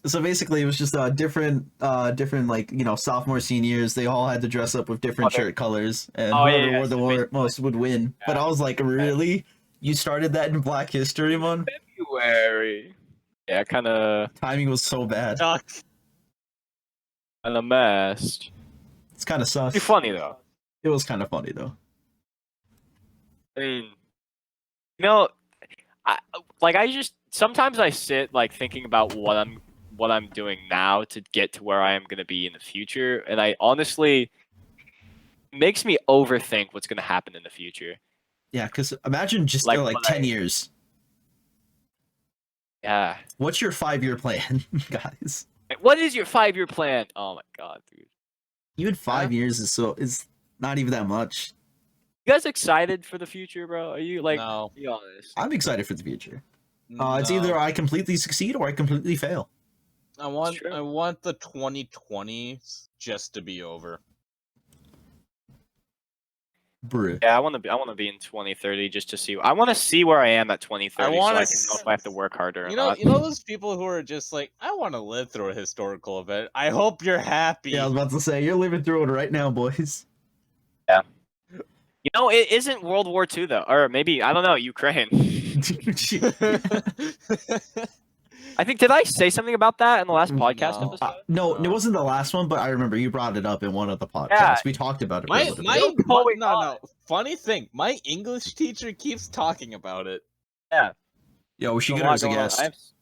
Speaker 3: so basically it was just different like sophomore seniors, they all had to dress up with different
Speaker 2: Okay.
Speaker 3: shirt colors, and
Speaker 2: Oh, yeah,
Speaker 3: whoever
Speaker 2: yeah,
Speaker 3: wore the most would win. But I was like, really? You started that in Black History Month?
Speaker 2: February. Yeah, kind of
Speaker 3: Timing was so bad.
Speaker 4: Duck.
Speaker 2: unmasked.
Speaker 3: It's kind of sus.
Speaker 2: Pretty funny though.
Speaker 3: It was kind of funny though.
Speaker 2: I mean, I just sometimes I sit like thinking about what I'm doing now to get to where I am gonna be in the future, and I honestly makes me overthink what's gonna happen in the future.
Speaker 3: Yeah, because imagine just
Speaker 2: Like,
Speaker 3: like
Speaker 2: what
Speaker 3: 10
Speaker 2: I-
Speaker 3: years.
Speaker 2: Yeah.
Speaker 3: What's your 5-year plan, guys?
Speaker 2: What is your 5-year plan? Oh my god, dude.
Speaker 3: Even 5 years is not even that much.
Speaker 2: You guys excited for the future, bro? Are you like?
Speaker 4: No.
Speaker 2: Be honest.
Speaker 3: I'm excited for the future. It's
Speaker 4: No.
Speaker 3: either I completely succeed or I completely fail.
Speaker 4: I want
Speaker 2: true.
Speaker 4: the 2020s just to be over.
Speaker 3: Bruh.
Speaker 2: Yeah, I want to be in 2030 just to see. I want to see where I am at 2030, so
Speaker 4: wanna
Speaker 2: I can know if I have to work harder or
Speaker 4: You know,
Speaker 2: not.
Speaker 4: those people who are just like, I want to live through a historical event. I hope you're happy.
Speaker 3: Yeah, I was about to say, you're living through it right now, boys.
Speaker 2: It isn't World War II though, or maybe I don't know, Ukraine. I think did I say something about that in the last podcast
Speaker 4: No.
Speaker 2: episode?
Speaker 3: No, it wasn't the last one, but I remember you brought it up in one of the podcasts.
Speaker 2: Yeah.
Speaker 3: We talked about it. for a
Speaker 4: my
Speaker 3: little bit.
Speaker 4: my
Speaker 2: What's going
Speaker 4: no
Speaker 2: on?
Speaker 4: no funny thing, my English teacher keeps talking about it.
Speaker 3: Yo, we should
Speaker 2: There's
Speaker 3: get
Speaker 2: a
Speaker 3: her
Speaker 2: lot
Speaker 3: as a
Speaker 2: going on.
Speaker 3: guest.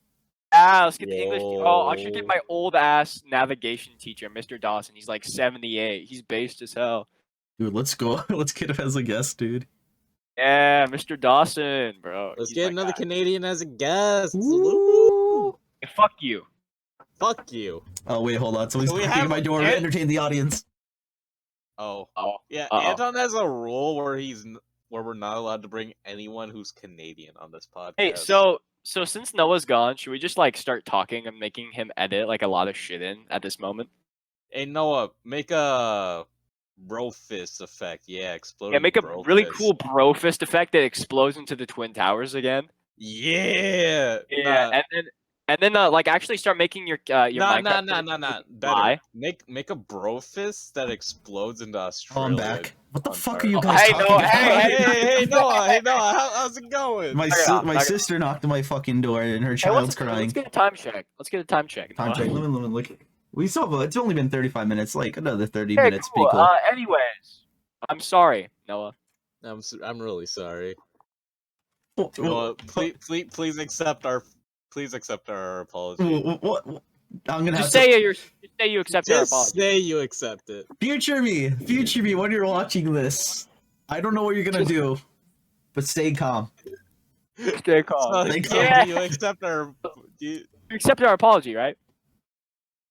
Speaker 2: Let's get the English. Oh, I should get my old ass navigation teacher, Mr. Dawson. He's like 78. He's based as hell.
Speaker 3: Dude, let's go. Let's get him as a guest, dude.
Speaker 2: Yeah, Mr. Dawson, bro.
Speaker 4: Let's
Speaker 2: He's
Speaker 4: get
Speaker 2: my
Speaker 4: another
Speaker 2: guy.
Speaker 4: Canadian as a guest.
Speaker 3: Woo!
Speaker 2: Hey, fuck you.
Speaker 4: Fuck you.
Speaker 3: Oh, wait, hold on. Someone's
Speaker 4: Do we
Speaker 3: knocking
Speaker 4: have
Speaker 3: at my door to
Speaker 4: Ed-
Speaker 3: entertain the audience.
Speaker 4: Oh.
Speaker 2: Oh,
Speaker 4: Yeah,
Speaker 2: Uh-oh.
Speaker 4: Aton has a rule where where we're not allowed to bring anyone who's Canadian on this podcast.
Speaker 2: hey, so since Noah's gone, should we just like start talking and making him edit like a lot of shit in at this moment?
Speaker 4: Hey Noah, make a bro fist effect. Yeah, explode.
Speaker 2: Yeah, make a really cool bro fist effect that explodes into the Twin Towers again.
Speaker 4: Yeah.
Speaker 2: Yeah, and then like actually start making your Minecraft
Speaker 4: Nah. Better.
Speaker 2: Why?
Speaker 4: Make a bro fist that explodes into
Speaker 3: Oh,
Speaker 4: Australia.
Speaker 3: I'm back. What the
Speaker 4: on
Speaker 3: fuck
Speaker 4: fire.
Speaker 3: are you
Speaker 2: Oh,
Speaker 3: guys
Speaker 2: hey,
Speaker 3: talking
Speaker 2: Noah,
Speaker 3: about?
Speaker 2: hey,
Speaker 4: Noah, how's it going?
Speaker 3: My
Speaker 2: Knock it off,
Speaker 3: my
Speaker 2: knock it
Speaker 3: sister knocked on my fucking door and her
Speaker 2: Hey,
Speaker 3: child's crying.
Speaker 2: Let's get a time check. Let's get a time check.
Speaker 3: Time
Speaker 2: Noah.
Speaker 3: check. Let me look. We still have, it's only been 35 minutes. Like another 30
Speaker 2: Hey,
Speaker 3: minutes.
Speaker 2: cool.
Speaker 3: Be cool.
Speaker 2: Anyways, I'm sorry, Noah.
Speaker 4: I'm really sorry.
Speaker 3: Oh,
Speaker 4: Noah, please accept our apology.
Speaker 3: what? I'm gonna have
Speaker 2: Just
Speaker 3: to.
Speaker 2: say you accept our
Speaker 4: Just
Speaker 2: apology.
Speaker 4: say you accept it.
Speaker 3: Future me, when you're watching this, I don't know what you're gonna do, but stay calm.
Speaker 2: Stay calm.
Speaker 4: So,
Speaker 3: Thank
Speaker 4: so
Speaker 3: you.
Speaker 2: Yeah.
Speaker 4: you accept our.
Speaker 2: You accept our apology, right?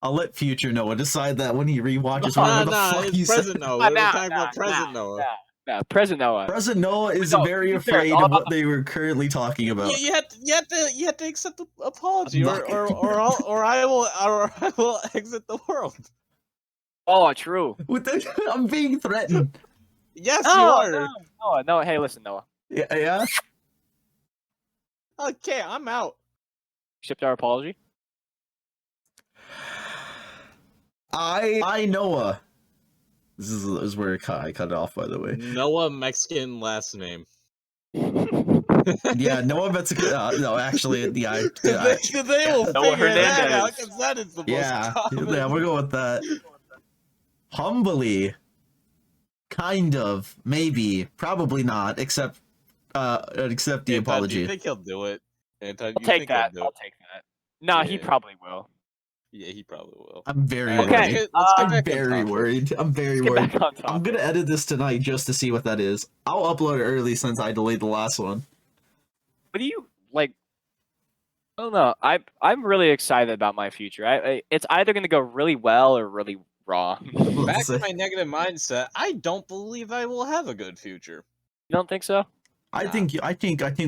Speaker 3: I'll let Future Noah decide that when he rewatches whatever the fuck
Speaker 4: it's
Speaker 3: you said.
Speaker 4: present Noah. We're
Speaker 2: Nah,
Speaker 4: talking about
Speaker 2: nah,
Speaker 4: present
Speaker 2: nah,
Speaker 4: Noah.
Speaker 2: nah. Yeah, President Noah.
Speaker 3: President Noah is
Speaker 2: No,
Speaker 3: very
Speaker 2: to be fair, it's
Speaker 3: afraid
Speaker 2: all
Speaker 3: of
Speaker 2: about
Speaker 3: what they were currently talking about.
Speaker 4: You have to accept the apology,
Speaker 3: I'm
Speaker 4: or
Speaker 3: not
Speaker 4: I will exit the world.
Speaker 2: Oh, true.
Speaker 3: I'm being threatened.
Speaker 4: Yes,
Speaker 2: No,
Speaker 4: you are.
Speaker 2: No. Hey, listen, Noah.
Speaker 3: Yeah.
Speaker 4: Okay, I'm out.
Speaker 2: Accept our apology.
Speaker 3: I Noah. This is where I cut it off, by the way.
Speaker 4: Noah Mexican last name.
Speaker 3: Yeah, Noah Mexican. No, actually, yeah,
Speaker 4: Because they will
Speaker 2: Noah
Speaker 4: figure that
Speaker 2: Hernandez.
Speaker 4: out, because that is the most
Speaker 3: yeah,
Speaker 4: common.
Speaker 3: we'll go with that. Humbly, kind of, maybe, probably not, except the
Speaker 4: Anton,
Speaker 3: apology.
Speaker 4: do you think he'll do it? Anton,
Speaker 2: I'll take that. I'll take that. No, he
Speaker 4: Yeah.
Speaker 2: probably will.
Speaker 4: Yeah, he probably will.
Speaker 3: I'm very
Speaker 4: Alright,
Speaker 3: worried.
Speaker 2: Okay,
Speaker 4: let's get
Speaker 3: I'm
Speaker 4: back on
Speaker 3: very
Speaker 4: topic.
Speaker 3: worried. I'm very
Speaker 2: Let's get
Speaker 3: worried.
Speaker 2: back on topic.
Speaker 3: I'm gonna edit this tonight just to see what that is. I'll upload it early since I delayed the last one.
Speaker 2: What do you like? I don't know. I'm really excited about my future. It's either gonna go really well or really wrong. You
Speaker 4: Back to my negative mindset, I don't believe I will have a good future.
Speaker 2: don't think so?
Speaker 3: I think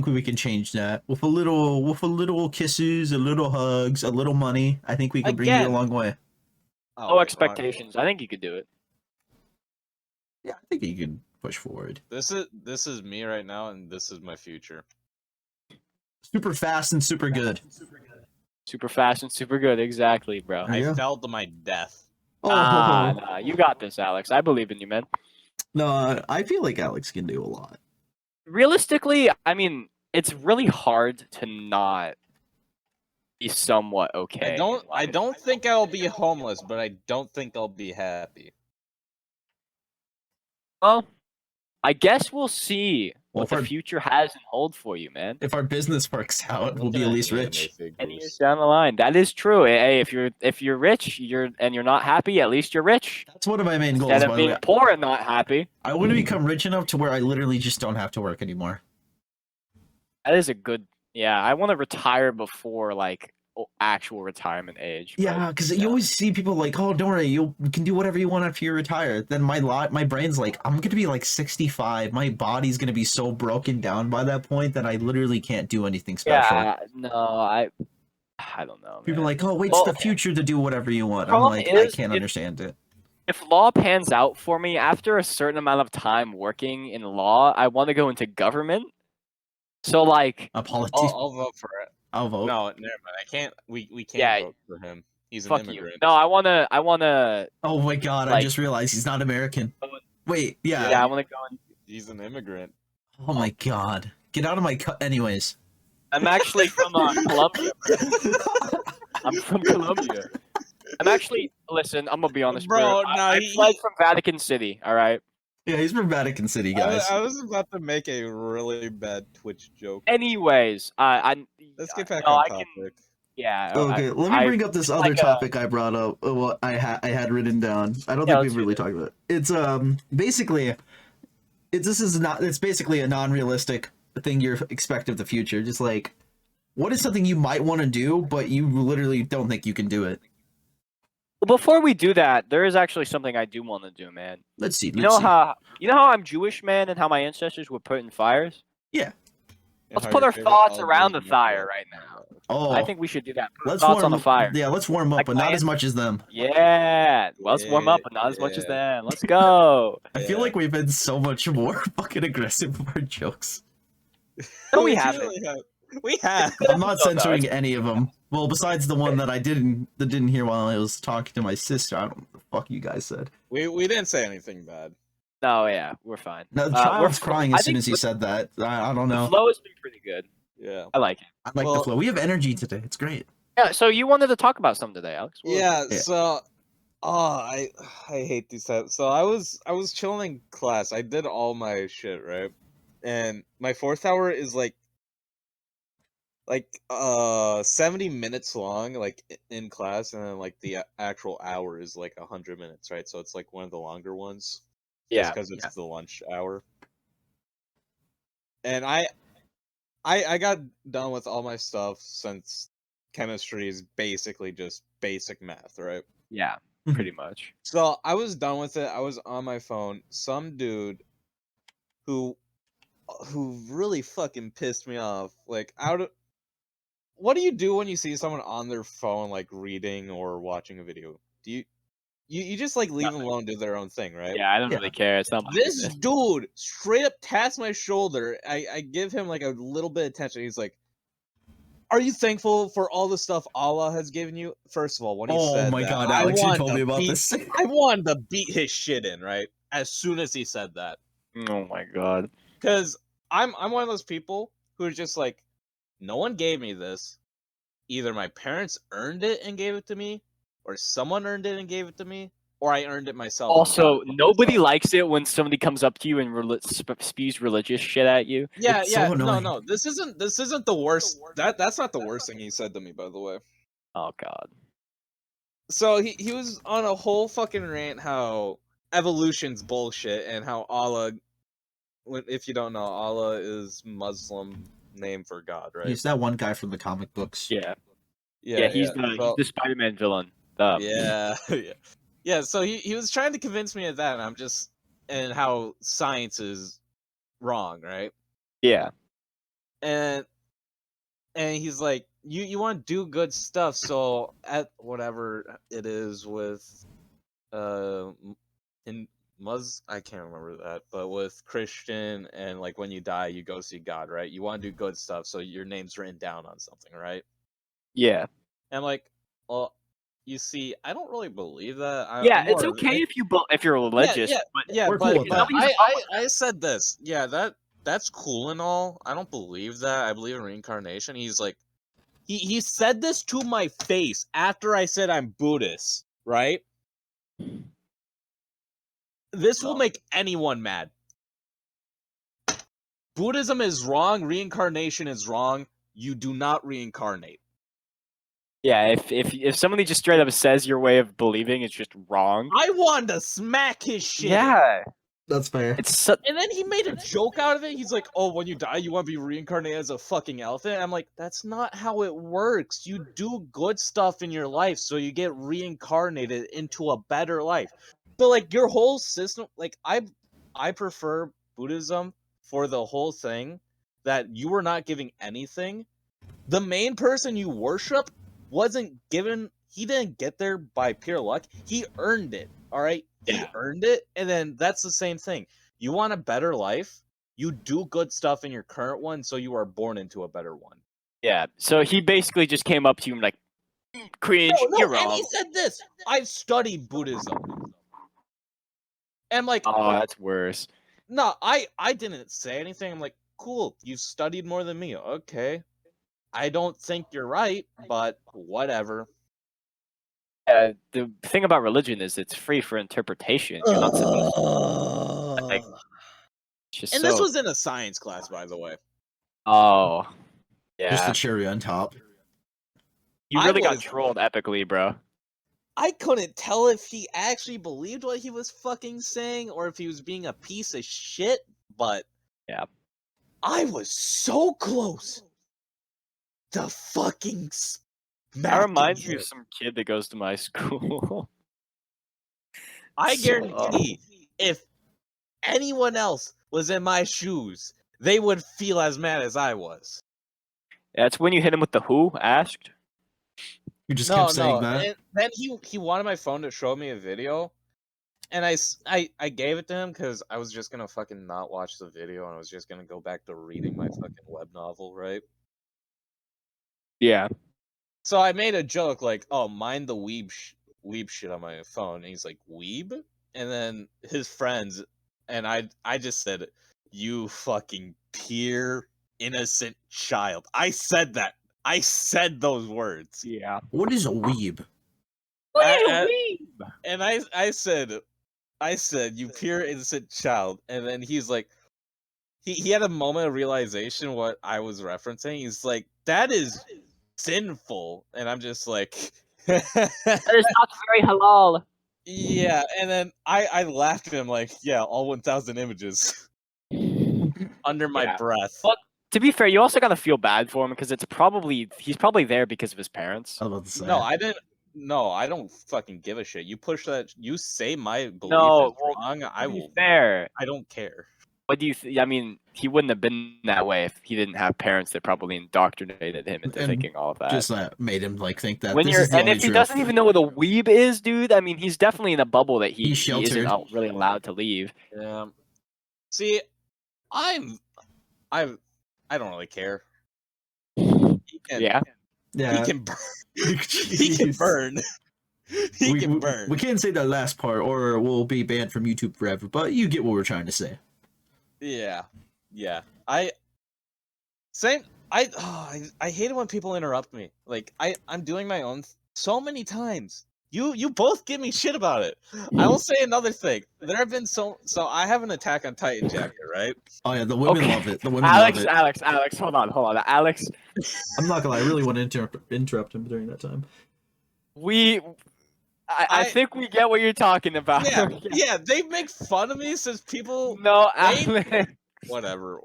Speaker 3: we can change that with a little kisses, a little hugs, a little money. I think we can bring you a
Speaker 2: Again.
Speaker 3: long way.
Speaker 4: Oh,
Speaker 2: No
Speaker 4: wait,
Speaker 2: expectations. I think you could do it.
Speaker 3: Yeah, I think you can push forward.
Speaker 4: This is me right now, and this is my future.
Speaker 3: Super fast and super good.
Speaker 2: Super fast and super good. Exactly, bro.
Speaker 3: There you
Speaker 4: I
Speaker 3: go.
Speaker 4: fell to my death.
Speaker 2: Nah, you got this, Alex. I believe in you, man.
Speaker 3: No, I feel like Alex can do a lot.
Speaker 2: Realistically, I mean, it's really hard to not be somewhat okay.
Speaker 4: I don't think I'll be homeless, but I don't think I'll be happy.
Speaker 2: Well, I guess we'll see
Speaker 3: Well,
Speaker 2: what the
Speaker 3: for-
Speaker 2: future has in hold for you, man.
Speaker 3: If our business works out, we'll be at least rich.
Speaker 2: 10 years down the line, that is true. Hey, if you're rich, you're not happy, at least you're rich.
Speaker 3: That's one of my main goals,
Speaker 2: Instead
Speaker 3: by
Speaker 2: of
Speaker 3: the way.
Speaker 2: being poor and not happy.
Speaker 3: I want to become rich enough to where I literally just don't have to work anymore.
Speaker 2: That is a good. Yeah, I want to retire before like actual retirement age.
Speaker 3: Yeah, because you always see people like, oh, don't worry, you can do whatever you want after you retire. Then my brain's like, I'm gonna be like 65. My body's gonna be so broken down by that point that I literally can't do anything special.
Speaker 2: Yeah, no, I don't know.
Speaker 3: People are
Speaker 2: man.
Speaker 3: like, oh, wait,
Speaker 2: Well,
Speaker 3: it's the future to do whatever you want. I'm
Speaker 2: problem
Speaker 3: like, I
Speaker 2: is,
Speaker 3: can't
Speaker 2: if-
Speaker 3: understand it.
Speaker 2: If law pans out for me after a certain amount of time working in law, I want to go into government. So like,
Speaker 3: Apologies.
Speaker 4: I'll vote for it.
Speaker 3: I'll vote.
Speaker 4: No, never mind. I can't. We can't
Speaker 2: Yeah.
Speaker 4: vote for him. He's an
Speaker 2: fuck you.
Speaker 4: immigrant.
Speaker 2: No, I wanna.
Speaker 3: Oh my god, I
Speaker 2: like-
Speaker 3: just realized he's not American. Wait, yeah.
Speaker 2: Yeah, I wanna go.
Speaker 4: He's an immigrant.
Speaker 3: Oh my god. Get out of my anyways.
Speaker 2: I'm actually from Colombia. I'm from Colombia. I'm actually. Listen, I'm gonna be honest,
Speaker 4: Bro,
Speaker 2: bro.
Speaker 4: no,
Speaker 2: I
Speaker 4: he-
Speaker 2: fled from Vatican City. All right.
Speaker 3: Yeah, he's from Vatican City, guys.
Speaker 4: I was about to make a really bad Twitch joke.
Speaker 2: Anyways,
Speaker 4: Let's get back
Speaker 2: no,
Speaker 4: on
Speaker 2: I can-
Speaker 4: topic.
Speaker 2: Yeah.
Speaker 3: Okay, let me bring up this other
Speaker 2: like
Speaker 3: topic I brought up. What I had written down. I don't
Speaker 2: Yeah,
Speaker 3: think
Speaker 2: let's
Speaker 3: we've really
Speaker 2: do
Speaker 3: talked about it. It's basically, it's basically a non-realistic thing you expect of the future. Just like, what is something you might want to do, but you literally don't think you can do it?
Speaker 2: Well, before we do that, there is actually something I do want to do, man.
Speaker 3: Let's see.
Speaker 2: You know how I'm Jewish, man, and how my ancestors were put in fires. Let's
Speaker 4: How
Speaker 2: put
Speaker 4: your
Speaker 2: our
Speaker 4: favorite
Speaker 2: thoughts
Speaker 4: holiday
Speaker 2: around the
Speaker 4: is
Speaker 2: fire right now.
Speaker 3: Oh,
Speaker 2: I think we should do that. Put our
Speaker 3: let's
Speaker 2: thoughts
Speaker 3: warm
Speaker 2: on the fire.
Speaker 3: Yeah, let's warm up,
Speaker 2: Like
Speaker 3: but
Speaker 2: my
Speaker 3: not as much as them.
Speaker 2: Yeah. Well, let's warm up, but not as much as them. Let's go.
Speaker 3: I feel like we've been so much more fucking aggressive with our jokes.
Speaker 2: No, we
Speaker 4: really
Speaker 2: haven't.
Speaker 4: have. We have.
Speaker 3: I'm not
Speaker 2: No,
Speaker 3: censoring any of them. Well, besides the one that I didn't hear while I was talking to my sister. I don't know what the fuck you guys said.
Speaker 4: We didn't say anything bad.
Speaker 2: No, yeah, we're fine.
Speaker 3: No, the
Speaker 2: We're
Speaker 3: child was crying
Speaker 2: I
Speaker 3: as soon
Speaker 2: think
Speaker 3: as he said that. I don't
Speaker 2: The
Speaker 3: know.
Speaker 2: flow has been pretty good.
Speaker 4: Yeah.
Speaker 2: I like it.
Speaker 3: I like the
Speaker 4: Well-
Speaker 3: flow. We have energy today. It's great.
Speaker 2: Yeah. So you wanted to talk about something today, Alex? What was it?
Speaker 4: Yeah.
Speaker 3: Yeah.
Speaker 4: So, I hate these types. So I was chilling in class. I did all my shit right, and my fourth hour is like 70 minutes long, like in class, and then like the actual hour is like 100 minutes, right? So it's like one of the longer ones.
Speaker 2: Yeah.
Speaker 4: Because it's the lunch hour. And I got done with all my stuff since chemistry is basically just basic math, right?
Speaker 2: Yeah. Pretty much.
Speaker 4: So I was done with it. I was on my phone. Some dude who really fucking pissed me off. Like, what do you do when you see someone on their phone, like reading or watching a video? Do you just like leave them alone, do their own thing, right?
Speaker 2: Yeah, I don't
Speaker 3: Yeah.
Speaker 2: really care. It's not my
Speaker 4: This
Speaker 2: business.
Speaker 4: dude straight up taps my shoulder. I give him like a little bit of attention. He's like, "Are you thankful for all the stuff Allah has given you?" First of all, when he
Speaker 3: Oh
Speaker 4: said
Speaker 3: my
Speaker 4: that,
Speaker 3: god,
Speaker 4: I
Speaker 3: Alex, you
Speaker 4: wanted
Speaker 3: told
Speaker 4: to
Speaker 3: me about
Speaker 4: beat-
Speaker 3: this.
Speaker 4: I wanted to beat his shit in, right? As soon as he said that.
Speaker 2: Oh my god.
Speaker 4: Because I'm one of those people who's just like, no one gave me this. Either my parents earned it and gave it to me, or someone earned it and gave it to me, or I earned it myself. and got
Speaker 2: Also,
Speaker 4: it for
Speaker 2: nobody
Speaker 4: myself.
Speaker 2: likes it when somebody comes up to you and spews religious shit at you.
Speaker 4: Yeah,
Speaker 3: It's
Speaker 4: yeah,
Speaker 3: so annoying.
Speaker 4: no. This isn't the worst. That's not the worst thing he said to me, by the way.
Speaker 2: Oh god.
Speaker 4: So he was on a whole fucking rant how evolution's bullshit and how Allah, if you don't know, Allah is Muslim name for God, right?
Speaker 3: He's that one guy from the comic books.
Speaker 2: Yeah. Yeah, he's
Speaker 4: So-
Speaker 2: the Spider-Man villain.
Speaker 4: yeah, yeah. So he was trying to convince me of that, and I'm just and how science is wrong, right?
Speaker 2: Yeah.
Speaker 4: And he's like, you want to do good stuff, so at whatever it is with in I can't remember that, but with Christian and like when you die you go see God, right? You want to do good stuff, so your name's written down on something, right?
Speaker 2: Yeah.
Speaker 4: And I'm like, well, you see, I don't really believe that.
Speaker 2: Yeah,
Speaker 4: I'm
Speaker 2: it's
Speaker 4: more of-
Speaker 2: okay if you're religious, but
Speaker 4: yeah,
Speaker 3: We're cool with
Speaker 4: but
Speaker 3: that.
Speaker 4: I said this. Yeah, that's cool and all. I don't believe that. I believe in reincarnation. He's like, he said this to my face after I said I'm Buddhist, right? This will make anyone mad. Buddhism is wrong. Reincarnation is wrong. You do not reincarnate.
Speaker 2: yeah, if somebody just straight up says your way of believing is just wrong.
Speaker 4: I wanted to smack his shit.
Speaker 2: Yeah.
Speaker 3: That's fair.
Speaker 2: It's
Speaker 4: And then he made a joke out of it. He's like, "Oh, when you die, you want to be reincarnated as a fucking elephant." I'm like, "That's not how it works. You do good stuff in your life, so you get reincarnated into a better life." But like your whole system, like I prefer Buddhism for the whole thing that you were not giving anything. The main person you worship wasn't given. He didn't get there by pure luck. He earned it. All right. He
Speaker 2: Yeah.
Speaker 4: earned it, and then that's the same thing. You want a better life, you do good stuff in your current one, so you are born into a better one.
Speaker 2: yeah. So he basically just came up to you and like, cringe, you're
Speaker 4: and
Speaker 2: wrong.
Speaker 4: he said this. I've studied Buddhism. And I'm like,
Speaker 2: Oh, that's worse.
Speaker 4: no, I didn't say anything. I'm like, cool, you've studied more than me. Okay. I don't think you're right, but whatever.
Speaker 2: Yeah, the thing about religion is it's free for interpretation. You're not supposed to, like, it's just
Speaker 4: And
Speaker 2: so...
Speaker 4: this was in a science class, by the way.
Speaker 2: Oh.
Speaker 3: Just
Speaker 2: Yeah.
Speaker 3: the cherry on top.
Speaker 2: You
Speaker 4: I
Speaker 2: really got
Speaker 4: was-
Speaker 2: trolled epically, bro.
Speaker 4: I couldn't tell if he actually believed what he was fucking saying or if he was being a piece of shit, but
Speaker 2: Yeah.
Speaker 4: I was so close to fucking
Speaker 2: That
Speaker 4: smacking
Speaker 2: reminds me
Speaker 4: him.
Speaker 2: of some kid that goes to my school.
Speaker 4: I
Speaker 2: So-
Speaker 4: guarantee if anyone else was in my shoes, they would feel as mad as I was.
Speaker 2: That's when you hit him with the who asked.
Speaker 3: You just kept saying that.
Speaker 4: And then he wanted my phone to show me a video, and I gave it to him because I was just gonna fucking not watch the video and I was just gonna go back to reading my fucking web novel, right?
Speaker 2: Yeah.
Speaker 4: So I made a joke like, "Oh, mind the weeb shit on my phone," and he's like, "Weeb?" And then his friends and I just said, "You fucking pure innocent child." I said that. I said those words.
Speaker 2: Yeah.
Speaker 3: What is a weeb?
Speaker 4: And I said, "You pure innocent child," and then he's like, he had a moment of realization what I was referencing. He's like, "That is sinful," and I'm just like,
Speaker 2: That is not very halal.
Speaker 4: yeah. And then I laughed at him like, "Yeah, all 1,000 images," under my
Speaker 2: Yeah.
Speaker 4: breath.
Speaker 2: Well, to be fair, you also gotta feel bad for him because he's probably there because of his parents.
Speaker 3: I was about to say.
Speaker 4: No, I didn't. No, I don't fucking give a shit. You push that. You say my belief
Speaker 2: No,
Speaker 4: is
Speaker 2: well,
Speaker 4: wrong. I
Speaker 2: To be
Speaker 4: will.
Speaker 2: fair,
Speaker 4: I don't care.
Speaker 2: What do you? I mean, he wouldn't have been that way if he didn't have parents that probably indoctrinated him into
Speaker 3: And
Speaker 2: thinking all of that.
Speaker 3: Just made him like think that
Speaker 2: When
Speaker 3: this
Speaker 2: you're
Speaker 3: is the
Speaker 2: and
Speaker 3: only
Speaker 2: if he
Speaker 3: truth.
Speaker 2: doesn't even know what a weeb is, dude, I mean, he's definitely in a bubble that he
Speaker 3: He's
Speaker 2: isn't
Speaker 3: sheltered.
Speaker 2: really allowed to leave.
Speaker 4: Yeah. See, I don't really care. He can,
Speaker 2: Yeah.
Speaker 3: Yeah,
Speaker 4: he can burn. He can
Speaker 3: Jeez.
Speaker 4: burn. He can burn.
Speaker 3: We can't say that last part, or we'll be banned from YouTube forever. But you get what we're trying to say.
Speaker 4: Yeah. I hate it when people interrupt me. Like I'm doing my own so many times. You both give me shit about it. I will say another thing. There have been so I have an Attack on Titan chapter, right?
Speaker 3: Oh yeah, the women
Speaker 2: Okay.
Speaker 3: love it. The women
Speaker 2: Alex,
Speaker 3: love it.
Speaker 2: Alex, hold on. Alex,
Speaker 3: I'm not gonna lie, I really want to interrupt him during that time.
Speaker 2: I think we get what you're talking about.
Speaker 4: Yeah, they make fun of me since people
Speaker 2: No,
Speaker 4: They-
Speaker 2: Alex,
Speaker 4: whatever.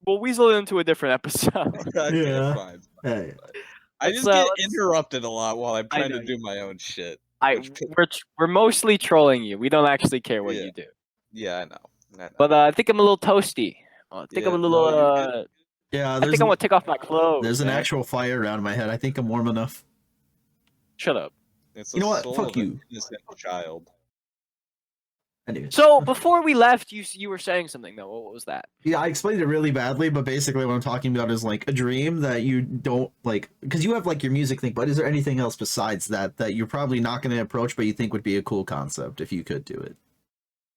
Speaker 2: we'll weasel it into a different episode.
Speaker 4: Okay,
Speaker 3: Yeah.
Speaker 4: fine.
Speaker 3: Hey,
Speaker 4: I
Speaker 2: Let's,
Speaker 4: just get
Speaker 2: let's-
Speaker 4: interrupted a lot while I'm
Speaker 2: I
Speaker 4: trying
Speaker 2: know
Speaker 4: to do my own shit. Which-
Speaker 2: We're mostly trolling you. We don't actually care what
Speaker 4: Yeah.
Speaker 2: you do.
Speaker 4: Yeah, I know.
Speaker 2: But I think I'm a little toasty. I think I'm a
Speaker 4: Yeah,
Speaker 2: little.
Speaker 4: no, you're
Speaker 3: yeah,
Speaker 2: I
Speaker 3: there's
Speaker 2: think I want to take off my clothes.
Speaker 3: there's an
Speaker 2: man.
Speaker 3: actual fire around my head. I think I'm warm enough.
Speaker 2: Shut up.
Speaker 4: It's
Speaker 3: You know
Speaker 4: a
Speaker 3: what?
Speaker 4: soul
Speaker 3: Fuck
Speaker 4: of an
Speaker 3: you.
Speaker 4: innocent child.
Speaker 3: Anyways.
Speaker 2: So before we left, you were saying something though. What was that?
Speaker 3: Yeah, I explained it really badly, but basically what I'm talking about is like a dream that you don't like, because you have like your music thing, but is there anything else besides that that you're probably not going to approach, but you think would be a cool concept if you could do it?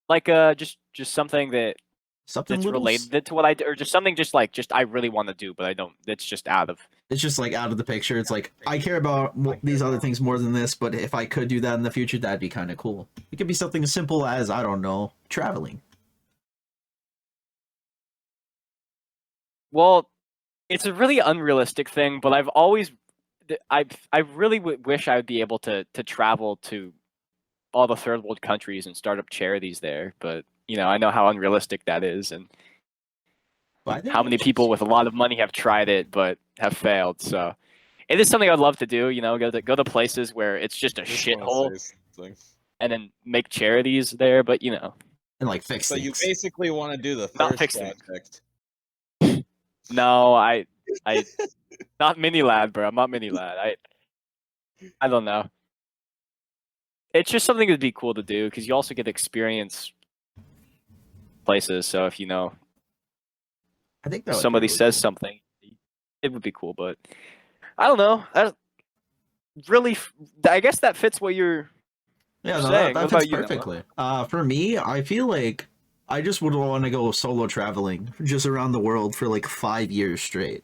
Speaker 2: Like just something that's
Speaker 3: Something little.
Speaker 2: related to what I do, or just something just I really want to do, but I don't. It's just out of.
Speaker 3: It's just like out of the picture. It's like I care about these other things more than this, but if I could do that in the future, that'd be kind of cool. It could be something as simple as, I don't know, traveling.
Speaker 2: Well, it's a really unrealistic thing, but I've always, I really wish I would be able to travel to all the third world countries and start up charities there. But I know how unrealistic that is, and
Speaker 3: But I think
Speaker 2: how many people with a lot of money have tried it but have failed. So it is something I'd love to do. Go to places where it's just a
Speaker 4: I just wanna
Speaker 2: shithole,
Speaker 4: say something.
Speaker 2: and then make charities there. But
Speaker 3: and like fix
Speaker 4: So you
Speaker 3: things.
Speaker 4: basically want to do the
Speaker 2: Not
Speaker 4: thirst
Speaker 2: fixing.
Speaker 4: project.
Speaker 2: no, I not mini lad, bro. I'm not mini lad. I don't know. It's just something that'd be cool to do because you also get to experience places. So if
Speaker 3: I think that would be
Speaker 2: somebody
Speaker 3: really
Speaker 2: says
Speaker 3: cool.
Speaker 2: something, it would be cool. But I don't know. I guess that fits what you're.
Speaker 3: Yeah, no,
Speaker 2: saying.
Speaker 3: that
Speaker 2: What
Speaker 3: fits
Speaker 2: about you, Noah?
Speaker 3: perfectly. For me, I feel like I just would want to go solo traveling just around the world for like 5 years straight.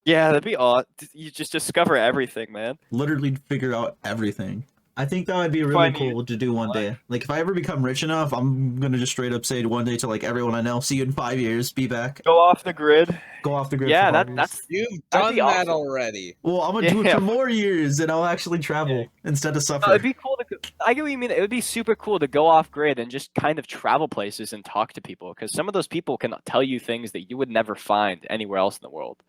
Speaker 2: Yeah, that'd be odd. You just discover everything, man.
Speaker 3: Literally figure out everything. I think that would be really
Speaker 2: Find
Speaker 3: cool to do one day. Like if I ever become rich enough, I'm gonna just straight up say one day to like everyone I know, see you in 5 years, be back,
Speaker 2: Go off the grid.
Speaker 3: go off the grid.
Speaker 2: Yeah,
Speaker 3: for 5 years.
Speaker 2: that's.
Speaker 4: You've
Speaker 2: That'd
Speaker 4: done
Speaker 2: be
Speaker 4: that
Speaker 2: awesome.
Speaker 4: already.
Speaker 3: Well, I'm gonna do it
Speaker 2: Yeah.
Speaker 3: for more years, and I'll actually travel instead of suffer.
Speaker 2: No, it'd be cool to. I get what you mean. It would be super cool to go off grid and just kind of travel places and talk to people because some of those people can tell you things that you would never find anywhere else in the world.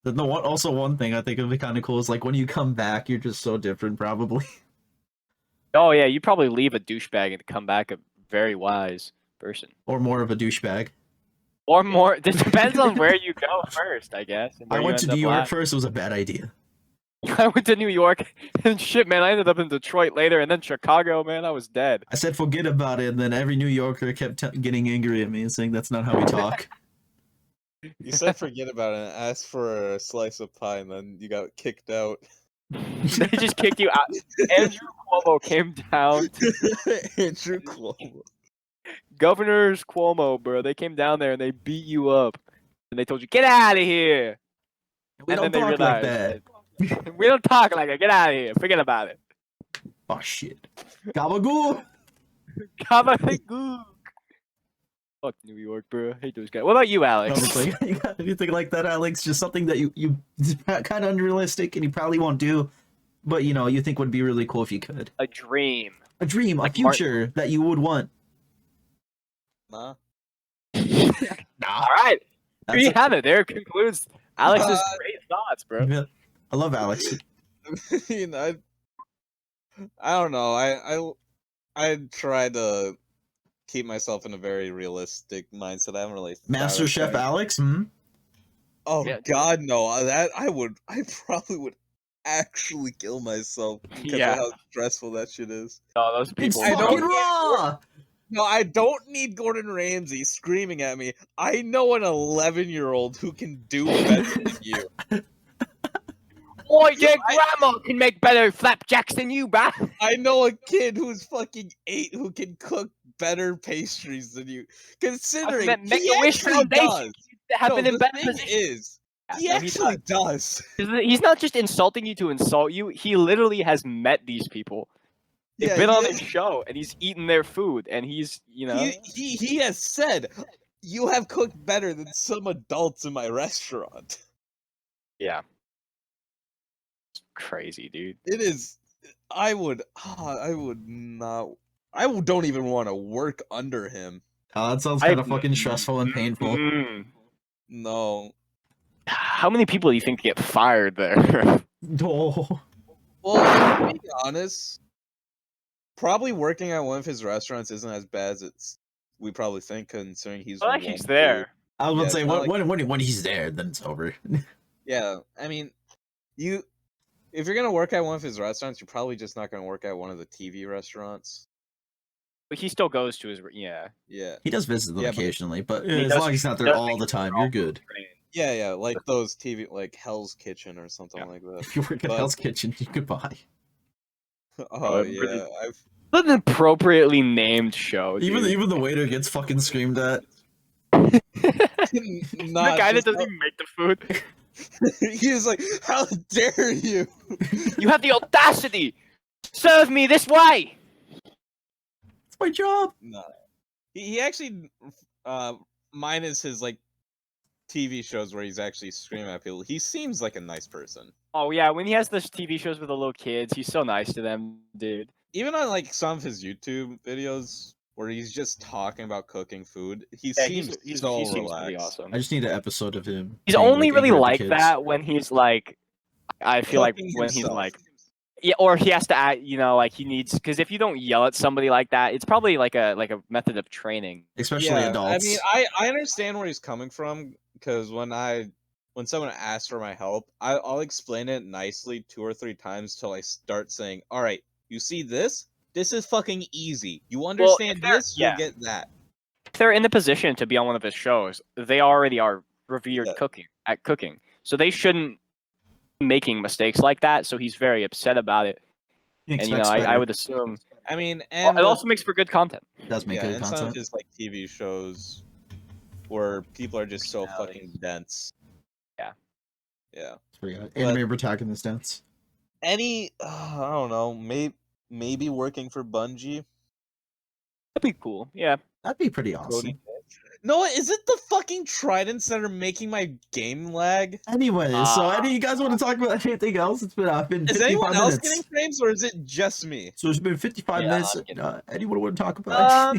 Speaker 3: Also, one thing I think would be kind of cool is like when you come back, you're just so different, probably.
Speaker 2: Oh yeah, you probably leave a douchebag and come back a very wise person.
Speaker 3: Or more of a douchebag.
Speaker 2: Or more. It depends on where you go first, I guess. and
Speaker 3: I
Speaker 2: where you
Speaker 3: went to
Speaker 2: end
Speaker 3: New
Speaker 2: up
Speaker 3: York
Speaker 2: last.
Speaker 3: first. It was a bad idea.
Speaker 2: I went to New York and shit, man. I ended up in Detroit later, and then Chicago, man. I was dead.
Speaker 3: I said forget about it, and then every New Yorker kept getting angry at me and saying that's not how we talk.
Speaker 4: You said forget about it and asked for a slice of pie, and then you got kicked out.
Speaker 2: They just kicked you out. Andrew Cuomo came down.
Speaker 4: Andrew Cuomo.
Speaker 2: Governors Cuomo, bro. They came down there and they beat you up, and they told you get out of here.
Speaker 3: We
Speaker 2: and
Speaker 3: don't
Speaker 2: then they
Speaker 3: talk like
Speaker 2: realized
Speaker 3: that.
Speaker 2: we don't talk like that. Get out of here. Forget about it.
Speaker 3: Oh shit. Gabagool.
Speaker 2: Gabagook. Fuck New York, bro. I hate those guys. What about you, Alex?
Speaker 3: You got anything like that, Alex? Just something that you kind of unrealistic and you probably won't do, but you think would be really cool if you could.
Speaker 2: A dream.
Speaker 3: A dream,
Speaker 2: Like
Speaker 3: a future that you would want.
Speaker 4: Nah.
Speaker 3: Nah.
Speaker 2: All right. There you
Speaker 3: That's
Speaker 2: have it. There concludes Alex's great thoughts, bro.
Speaker 3: Yeah. I love Alex.
Speaker 4: I don't know. I tried to keep myself in a very realistic mindset. I haven't really.
Speaker 3: Master Chef Alex. Hmm?
Speaker 4: Oh
Speaker 2: Yeah.
Speaker 4: God, no! I probably would actually kill myself because
Speaker 2: Yeah.
Speaker 4: of how stressful that shit is.
Speaker 2: Oh, those
Speaker 3: It's
Speaker 2: people.
Speaker 4: I
Speaker 3: fucking
Speaker 4: don't-
Speaker 3: raw.
Speaker 4: No, I don't need Gordon Ramsay screaming at me. I know an 11-year-old who can do better than you.
Speaker 2: Boy, your grandma can make better flapjacks than you, bruh.
Speaker 4: I know a kid who's fucking 8 who can cook better pastries than you. Considering
Speaker 2: Make
Speaker 4: he
Speaker 2: a wish
Speaker 4: actually
Speaker 2: foundation.
Speaker 4: does.
Speaker 2: Have
Speaker 4: No,
Speaker 2: been in
Speaker 4: the
Speaker 2: better
Speaker 4: thing
Speaker 2: position.
Speaker 4: is, he
Speaker 2: Yeah, no, he
Speaker 4: actually does.
Speaker 2: He's not just insulting you to insult you. He literally has met these people. They've
Speaker 4: Yeah,
Speaker 2: been
Speaker 4: he
Speaker 2: on
Speaker 4: is-
Speaker 2: his show, and he's eaten their food, and he's, you know.
Speaker 4: He has said, "You have cooked better than some adults in my restaurant."
Speaker 2: Yeah. It's crazy, dude.
Speaker 4: It is. I would not. Don't even want to work under him.
Speaker 3: That sounds
Speaker 2: I-
Speaker 3: kind of fucking stressful and painful.
Speaker 2: Mm.
Speaker 4: No.
Speaker 2: How many people do you think get fired there?
Speaker 3: Oh.
Speaker 4: Well, to be honest, probably working at one of his restaurants isn't as bad as we probably think, considering he's.
Speaker 2: Well, he's there.
Speaker 3: I was
Speaker 4: Yeah,
Speaker 3: gonna
Speaker 4: it's
Speaker 3: say
Speaker 4: not
Speaker 3: when he's there, then it's over.
Speaker 4: Yeah, I mean, if you're gonna work at one of his restaurants, you're probably just not gonna work at one of the TV restaurants.
Speaker 2: But he still goes to his. Yeah.
Speaker 4: Yeah,
Speaker 3: He does visit them
Speaker 4: Yeah, but-
Speaker 3: occasionally, but
Speaker 2: He
Speaker 3: as
Speaker 2: does-
Speaker 3: long as he's not
Speaker 2: he
Speaker 3: there
Speaker 2: does
Speaker 3: all
Speaker 2: make
Speaker 3: the time,
Speaker 2: sure
Speaker 3: you're good.
Speaker 4: yeah, like those TV, like Hell's Kitchen or something
Speaker 2: Yeah.
Speaker 4: like that.
Speaker 3: If you work at
Speaker 4: But-
Speaker 3: Hell's Kitchen, you could buy.
Speaker 4: Oh
Speaker 2: I'm pretty-
Speaker 4: yeah, I've
Speaker 2: It's an appropriately named show.
Speaker 3: Even
Speaker 2: dude.
Speaker 3: even the waiter gets fucking screamed at.
Speaker 2: the
Speaker 4: not
Speaker 2: guy that
Speaker 4: just-
Speaker 2: doesn't even make the food.
Speaker 4: he was like, "How dare you!"
Speaker 2: You have the audacity. Serve me this way.
Speaker 3: It's my job.
Speaker 4: No, he actually, minus his like TV shows where he's actually screaming at people, he seems like a nice person.
Speaker 2: Oh yeah, when he has those TV shows with the little kids, he's so nice to them, dude.
Speaker 4: Even on like some of his YouTube videos where he's just talking about cooking food, he
Speaker 2: Yeah,
Speaker 4: seems
Speaker 2: he
Speaker 4: so
Speaker 2: seems
Speaker 4: relaxed.
Speaker 2: pretty awesome.
Speaker 3: I just need an episode of him.
Speaker 2: He's
Speaker 3: being,
Speaker 2: only
Speaker 3: like,
Speaker 2: really
Speaker 3: angry at
Speaker 2: like
Speaker 3: the kids.
Speaker 2: that when he's like, I feel like
Speaker 4: Cooking
Speaker 2: when he's
Speaker 4: himself.
Speaker 2: like, yeah, or he has to act, you know, like he needs, because if you don't yell at somebody like that, it's probably like a method of training.
Speaker 3: Especially
Speaker 4: Yeah,
Speaker 3: adults.
Speaker 4: I mean, I understand where he's coming from because when someone asks for my help, I'll explain it nicely 2 or 3 times till I start saying, "All right, you see this? This is fucking easy. You understand
Speaker 2: they're-
Speaker 4: this?
Speaker 2: yeah.
Speaker 4: You'll get that."
Speaker 2: If they're in the position to be on one of his shows, they already are revered
Speaker 4: Yeah.
Speaker 2: cooking, so they shouldn't be making mistakes like that. So he's very upset about it,
Speaker 3: He
Speaker 2: and you know,
Speaker 3: expects
Speaker 2: I
Speaker 3: better.
Speaker 2: would assume
Speaker 4: I mean, and
Speaker 2: it also makes for good content.
Speaker 3: It does make
Speaker 4: yeah,
Speaker 3: good
Speaker 4: and some of
Speaker 3: content.
Speaker 4: his like TV shows where people are just so fucking dense.
Speaker 2: Yeah.
Speaker 4: Yeah.
Speaker 3: It's pretty good. Anime protagonist dance.
Speaker 4: I don't know, maybe working for Bungie.
Speaker 2: That'd be cool. Yeah.
Speaker 3: That'd be pretty awesome.
Speaker 4: No, is it the fucking tridents that are making my game lag?
Speaker 3: Anyways, so any of you guys want to talk about anything else? It's been been
Speaker 4: Is
Speaker 3: 55
Speaker 4: anyone else
Speaker 3: minutes.
Speaker 4: getting frames, or is it just me?
Speaker 3: So it's been 55
Speaker 2: Yeah,
Speaker 3: minutes.
Speaker 2: I'm getting-
Speaker 3: Anyone want to talk about?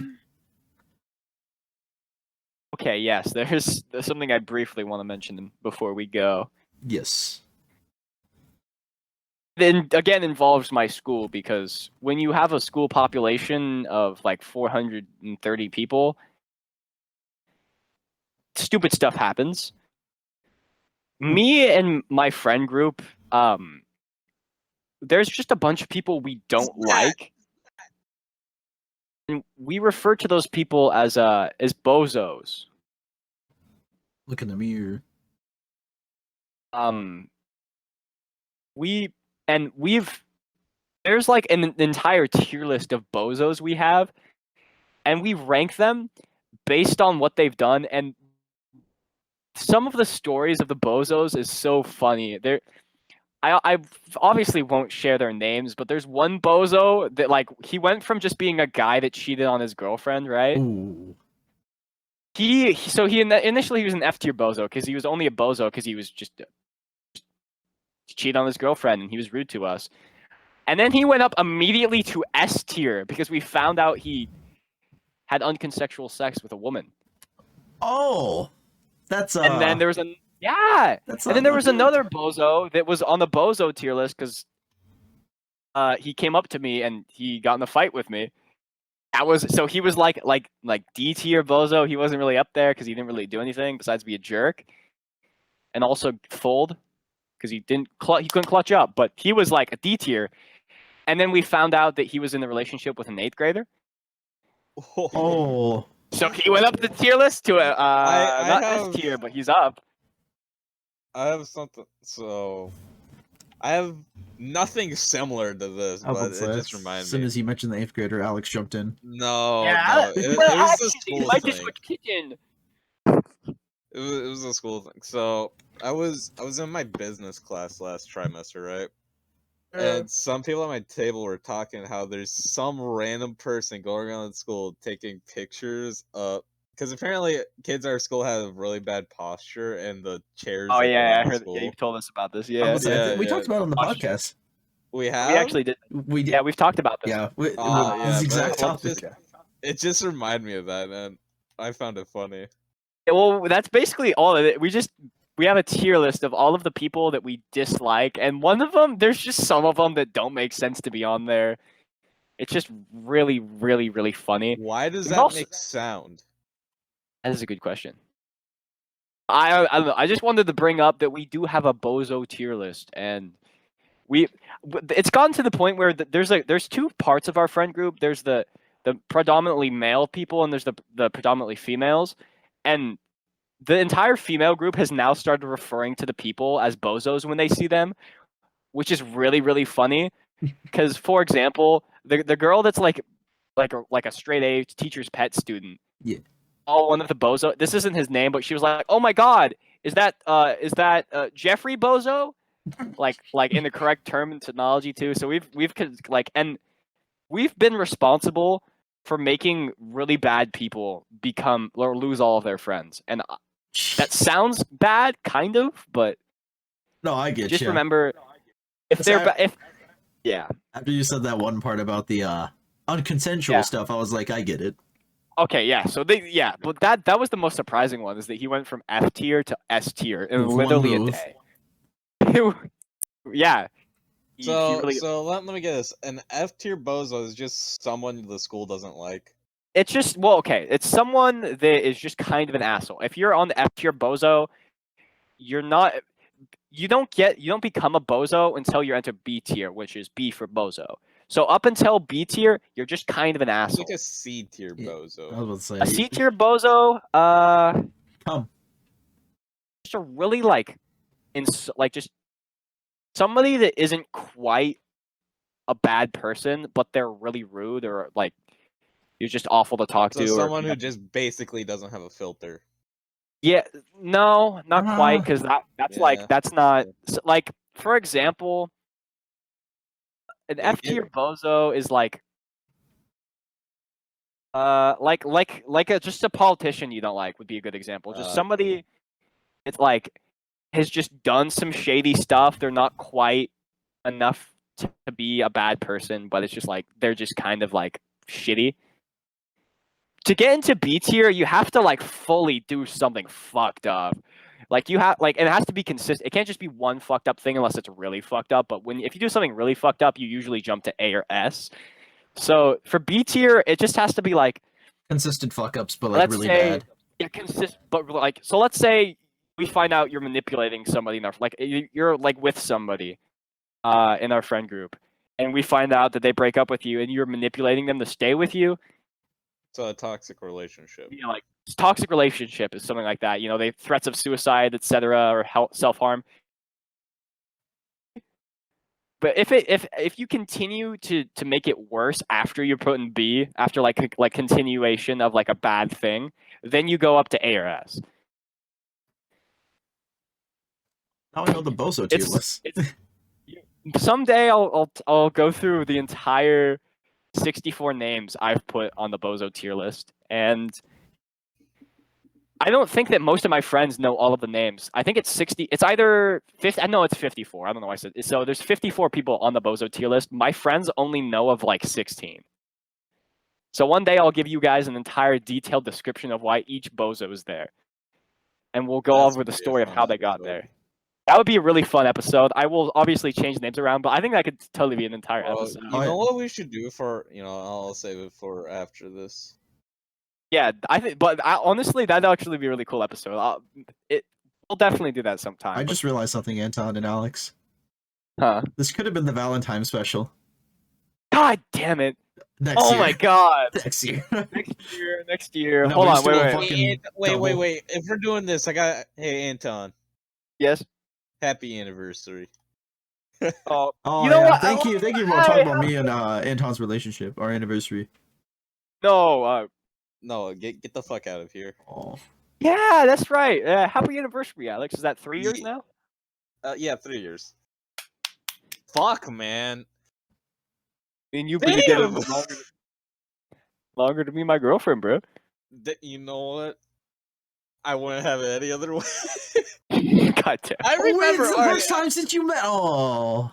Speaker 2: Okay. Yes. There's something I briefly want to mention before we go.
Speaker 3: Yes.
Speaker 2: Then again involves my school, because when you have a school population of like 430 people, stupid stuff happens. Me and my friend group, there's just a bunch of people we don't like, and we refer to those people as bozos.
Speaker 3: Look in the mirror.
Speaker 2: There's like an entire tier list of bozos we have, and we rank them based on what they've done. And some of the stories of the bozos is so funny. I obviously won't share their names, but there's one bozo that, like, he went from just being a guy that cheated on his girlfriend, right?
Speaker 3: Ooh.
Speaker 2: Initially he was an F tier bozo because he was only a bozo because he was just cheat on his girlfriend and he was rude to us. And then he went up immediately to S tier because we found out he had unconsensual sex with a woman.
Speaker 3: Oh, that's
Speaker 2: And then there was and then there was another bozo that was on the bozo tier list because he came up to me and he got in a fight with me. So he was like D tier bozo. He wasn't really up there because he didn't really do anything besides be a jerk, and also fold because he couldn't clutch up. But he was like a D tier, and then we found out that he was in a relationship with an 8th grader.
Speaker 3: Oh,
Speaker 2: So he went up the tier list to a
Speaker 4: I
Speaker 2: not
Speaker 4: have-
Speaker 2: S tier, but he's up.
Speaker 4: I have something. So, I have nothing similar to this,
Speaker 3: I was
Speaker 4: but
Speaker 3: about to
Speaker 4: it
Speaker 3: say,
Speaker 4: just
Speaker 3: as
Speaker 4: reminded
Speaker 3: soon
Speaker 4: me.
Speaker 3: as you mentioned the 8th grader, Alex jumped in.
Speaker 4: No,
Speaker 2: Yeah,
Speaker 4: no, it was a school
Speaker 2: like
Speaker 4: thing.
Speaker 2: kitchen.
Speaker 4: It was a school thing. So I was in my business class last trimester, right? And some people at my table were talking how there's some random person going around the school taking pictures of, because apparently kids at our school have really bad posture and the chairs.
Speaker 2: Oh
Speaker 4: that go
Speaker 2: yeah, I
Speaker 4: around
Speaker 2: heard.
Speaker 4: school.
Speaker 2: Yeah, you've told us about this.
Speaker 3: I
Speaker 2: Yeah,
Speaker 3: was about to say, I think we
Speaker 4: Yeah,
Speaker 3: talked about it on the
Speaker 2: Posture.
Speaker 3: podcast.
Speaker 4: We have.
Speaker 2: we actually did.
Speaker 3: We did.
Speaker 2: Yeah, we've talked about this.
Speaker 3: Yeah,
Speaker 4: yeah,
Speaker 3: this
Speaker 4: but
Speaker 3: exact
Speaker 4: it's
Speaker 3: topic.
Speaker 4: It just reminded me of that, and I found it funny.
Speaker 2: Yeah, well, that's basically all of it. We have a tier list of all of the people that we dislike, and one of them, there's just some of them that don't make sense to be on there. It's just really, really, really funny.
Speaker 4: Why does
Speaker 2: We've
Speaker 4: that
Speaker 2: also-
Speaker 4: make sound?
Speaker 2: That is a good question. I don't know. I just wanted to bring up that we do have a bozo tier list, and it's gotten to the point where there's two parts of our friend group. There's the predominantly male people, and there's the predominantly females, and the entire female group has now started referring to the people as bozos when they see them, which is really, really funny. Because, for example, the girl that's like a straight A teacher's pet student.
Speaker 3: Yeah.
Speaker 2: Oh, one of the bozo. This isn't his name, but she was like, "Oh my God, is that Jeffrey Bozo?" like in the correct terminology too. So we've been responsible for making really bad people become or lose all of their friends, and that sounds bad, kind of, but
Speaker 3: No, I get
Speaker 2: just
Speaker 3: you.
Speaker 2: remember if
Speaker 3: That's
Speaker 2: they're
Speaker 3: how-
Speaker 2: if yeah.
Speaker 3: After you said that one part about the unconsensual
Speaker 2: Yeah.
Speaker 3: stuff, I was like, I get it.
Speaker 2: Okay, yeah. So but that was the most surprising one, is that he went from F tier to S tier in
Speaker 3: With one
Speaker 2: literally a
Speaker 3: move.
Speaker 2: day. Yeah. He really-
Speaker 4: So let me get this. An F tier bozo is just someone the school doesn't like.
Speaker 2: it's just okay. It's someone that is just kind of an asshole. If you're on the F tier bozo, you don't become a bozo until you enter B tier, which is B for bozo. So up until B tier, you're just kind of an
Speaker 4: It's
Speaker 2: asshole.
Speaker 4: like a C tier
Speaker 3: Yeah.
Speaker 4: bozo.
Speaker 3: I was about to say.
Speaker 2: A C tier bozo,
Speaker 3: Come.
Speaker 2: just a really just somebody that isn't quite a bad person, but they're really rude, or like you're just awful to talk
Speaker 4: So
Speaker 2: to.
Speaker 4: someone
Speaker 2: or,
Speaker 4: who just basically doesn't have a filter.
Speaker 2: yeah, no, not quite,
Speaker 3: Uh,
Speaker 2: because that's
Speaker 4: Yeah.
Speaker 2: that's not like, for example, an
Speaker 4: Yeah,
Speaker 2: F tier bozo is like just a politician you don't like would be a good example. Just somebody it's like has just done some shady stuff. They're not quite enough to be a bad person, but it's just like they're just kind of like shitty. To get into B tier, you have to like fully do something fucked up. Like you have and it has to be consistent. It can't just be one fucked up thing unless it's really fucked up. But if you do something really fucked up, you usually jump to A or S. So for B tier, it just has to be like
Speaker 3: Consistent fuck ups, but like
Speaker 2: let's
Speaker 3: really
Speaker 2: say
Speaker 3: bad.
Speaker 2: yeah, but like so let's say we find out you're manipulating somebody in our you're like with somebody in our friend group, and we find out that they break up with you and you're manipulating them to stay with you.
Speaker 4: So a toxic relationship.
Speaker 2: You know, like toxic relationship is something like that. You know, they threats of suicide, etc., or self harm. But if you continue to make it worse after you're put in B, after like continuation of like a bad thing, then you go up to A or S.
Speaker 3: Now I know the bozo tier list.
Speaker 2: Someday I'll go through the entire 64 names I've put on the bozo tier list, and I don't think that most of my friends know all of the names. I think it's 60. It's either 50. I know it's 54. I don't know why I said. So there's 54 people on the bozo tier list. My friends only know of like 16. So one day I'll give you guys an entire detailed description of why each bozo is there, and we'll go
Speaker 4: That's
Speaker 2: over the
Speaker 4: gonna be a
Speaker 2: story of
Speaker 4: fun
Speaker 2: how they got
Speaker 4: episode.
Speaker 2: there. That would be a really fun episode. I will obviously change names around, but I think that could totally be an entire episode.
Speaker 4: You
Speaker 3: Oh, yeah.
Speaker 4: know what we should do for I'll save it for after this.
Speaker 2: Yeah, I think, but honestly, that'd actually be a really cool episode. We'll definitely do that sometime.
Speaker 3: I just realized something, Anton and Alex.
Speaker 2: Huh?
Speaker 3: This could have been the Valentine special.
Speaker 2: God damn it!
Speaker 3: Next
Speaker 2: Oh
Speaker 3: year.
Speaker 2: my god!
Speaker 3: Next year.
Speaker 2: Next year.
Speaker 3: No,
Speaker 2: Hold
Speaker 3: we
Speaker 2: on,
Speaker 3: just do a
Speaker 2: wait.
Speaker 3: fucking double.
Speaker 4: Wait. If we're doing this, hey Anton,
Speaker 2: Yes.
Speaker 4: happy anniversary.
Speaker 2: Oh,
Speaker 3: Oh,
Speaker 2: you know
Speaker 3: yeah.
Speaker 2: what?
Speaker 3: Thank you for talking about me and Anton's relationship, our anniversary.
Speaker 2: No.
Speaker 4: No, get the fuck out of here.
Speaker 3: Oh.
Speaker 2: Yeah, that's right. Happy anniversary, Alex. Is that 3 years
Speaker 4: Ye-
Speaker 2: now?
Speaker 4: Yeah, 3 years. Fuck, man.
Speaker 2: I mean, you've been together
Speaker 4: Damn!
Speaker 2: longer to be my girlfriend, bro.
Speaker 4: You know what? I wouldn't have it any other way.
Speaker 2: God damn.
Speaker 4: I
Speaker 3: Oh, wait,
Speaker 4: remember.
Speaker 3: it's the
Speaker 4: alright,
Speaker 3: first time since you met. Oh.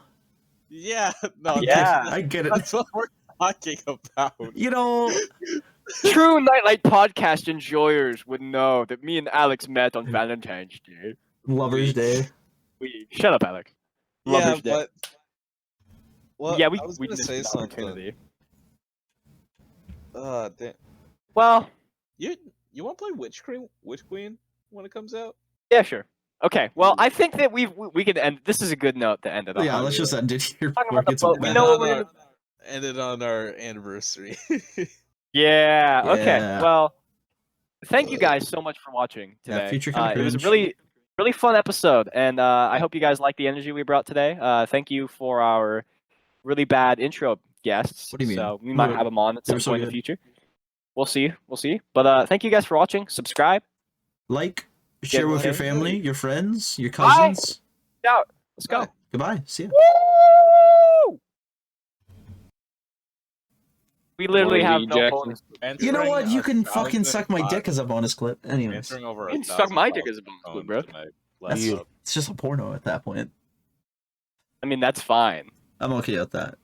Speaker 4: Yeah, no,
Speaker 2: Yeah.
Speaker 3: I get it.
Speaker 4: that's what we're talking about.
Speaker 3: You know,
Speaker 2: True Nightlight Podcast enjoyers would know that me and Alex met on Valentine's Day.
Speaker 3: Lover's Day.
Speaker 2: Shut up, Alex.
Speaker 4: Yeah,
Speaker 2: Lover's Day.
Speaker 4: but well,
Speaker 2: Yeah,
Speaker 4: I was
Speaker 2: we
Speaker 4: gonna
Speaker 2: missed
Speaker 4: say
Speaker 2: an
Speaker 4: something.
Speaker 2: opportunity.
Speaker 4: Damn.
Speaker 2: Well,
Speaker 4: You want to play Witch Queen when it comes out?
Speaker 2: yeah, sure. Okay, well, I think that we can end. This is a good note to end it on.
Speaker 3: Yeah, let's just end it here.
Speaker 2: Talking
Speaker 3: before
Speaker 2: about
Speaker 3: it gets
Speaker 2: the boat, we
Speaker 3: bad.
Speaker 2: know what we're gonna.
Speaker 4: Ended on our anniversary.
Speaker 2: Yeah. Okay.
Speaker 3: Yeah.
Speaker 2: Well, thank you guys so much for watching
Speaker 3: Yeah,
Speaker 2: today.
Speaker 3: future kinda
Speaker 2: It was a
Speaker 3: cringe.
Speaker 2: really fun episode, and I hope you guys like the energy we brought today. Thank you for our really bad intro guests.
Speaker 3: What do you mean?
Speaker 2: So we might have them on at
Speaker 3: they
Speaker 2: some
Speaker 3: were so
Speaker 2: point in the
Speaker 3: good.
Speaker 2: future. We'll see. But thank you guys for watching. Subscribe.
Speaker 3: Like, share with your
Speaker 2: okay.
Speaker 3: family, your friends, your cousins.
Speaker 2: Out. Let's go.
Speaker 4: Bye.
Speaker 3: Goodbye. See ya.
Speaker 2: Woo! We literally have
Speaker 1: Lee
Speaker 2: no
Speaker 1: Jackson.
Speaker 2: bonus.
Speaker 3: You know what? You can fucking
Speaker 4: 1,000
Speaker 3: suck my dick as a bonus clip. Anyways,
Speaker 4: Answering over
Speaker 2: You can
Speaker 4: 1,000
Speaker 2: suck my dick as a bonus clip, bro.
Speaker 4: to my
Speaker 3: that's
Speaker 4: laptop.
Speaker 3: it's just a porno at that point.
Speaker 2: I mean, that's fine.
Speaker 3: I'm okay with that.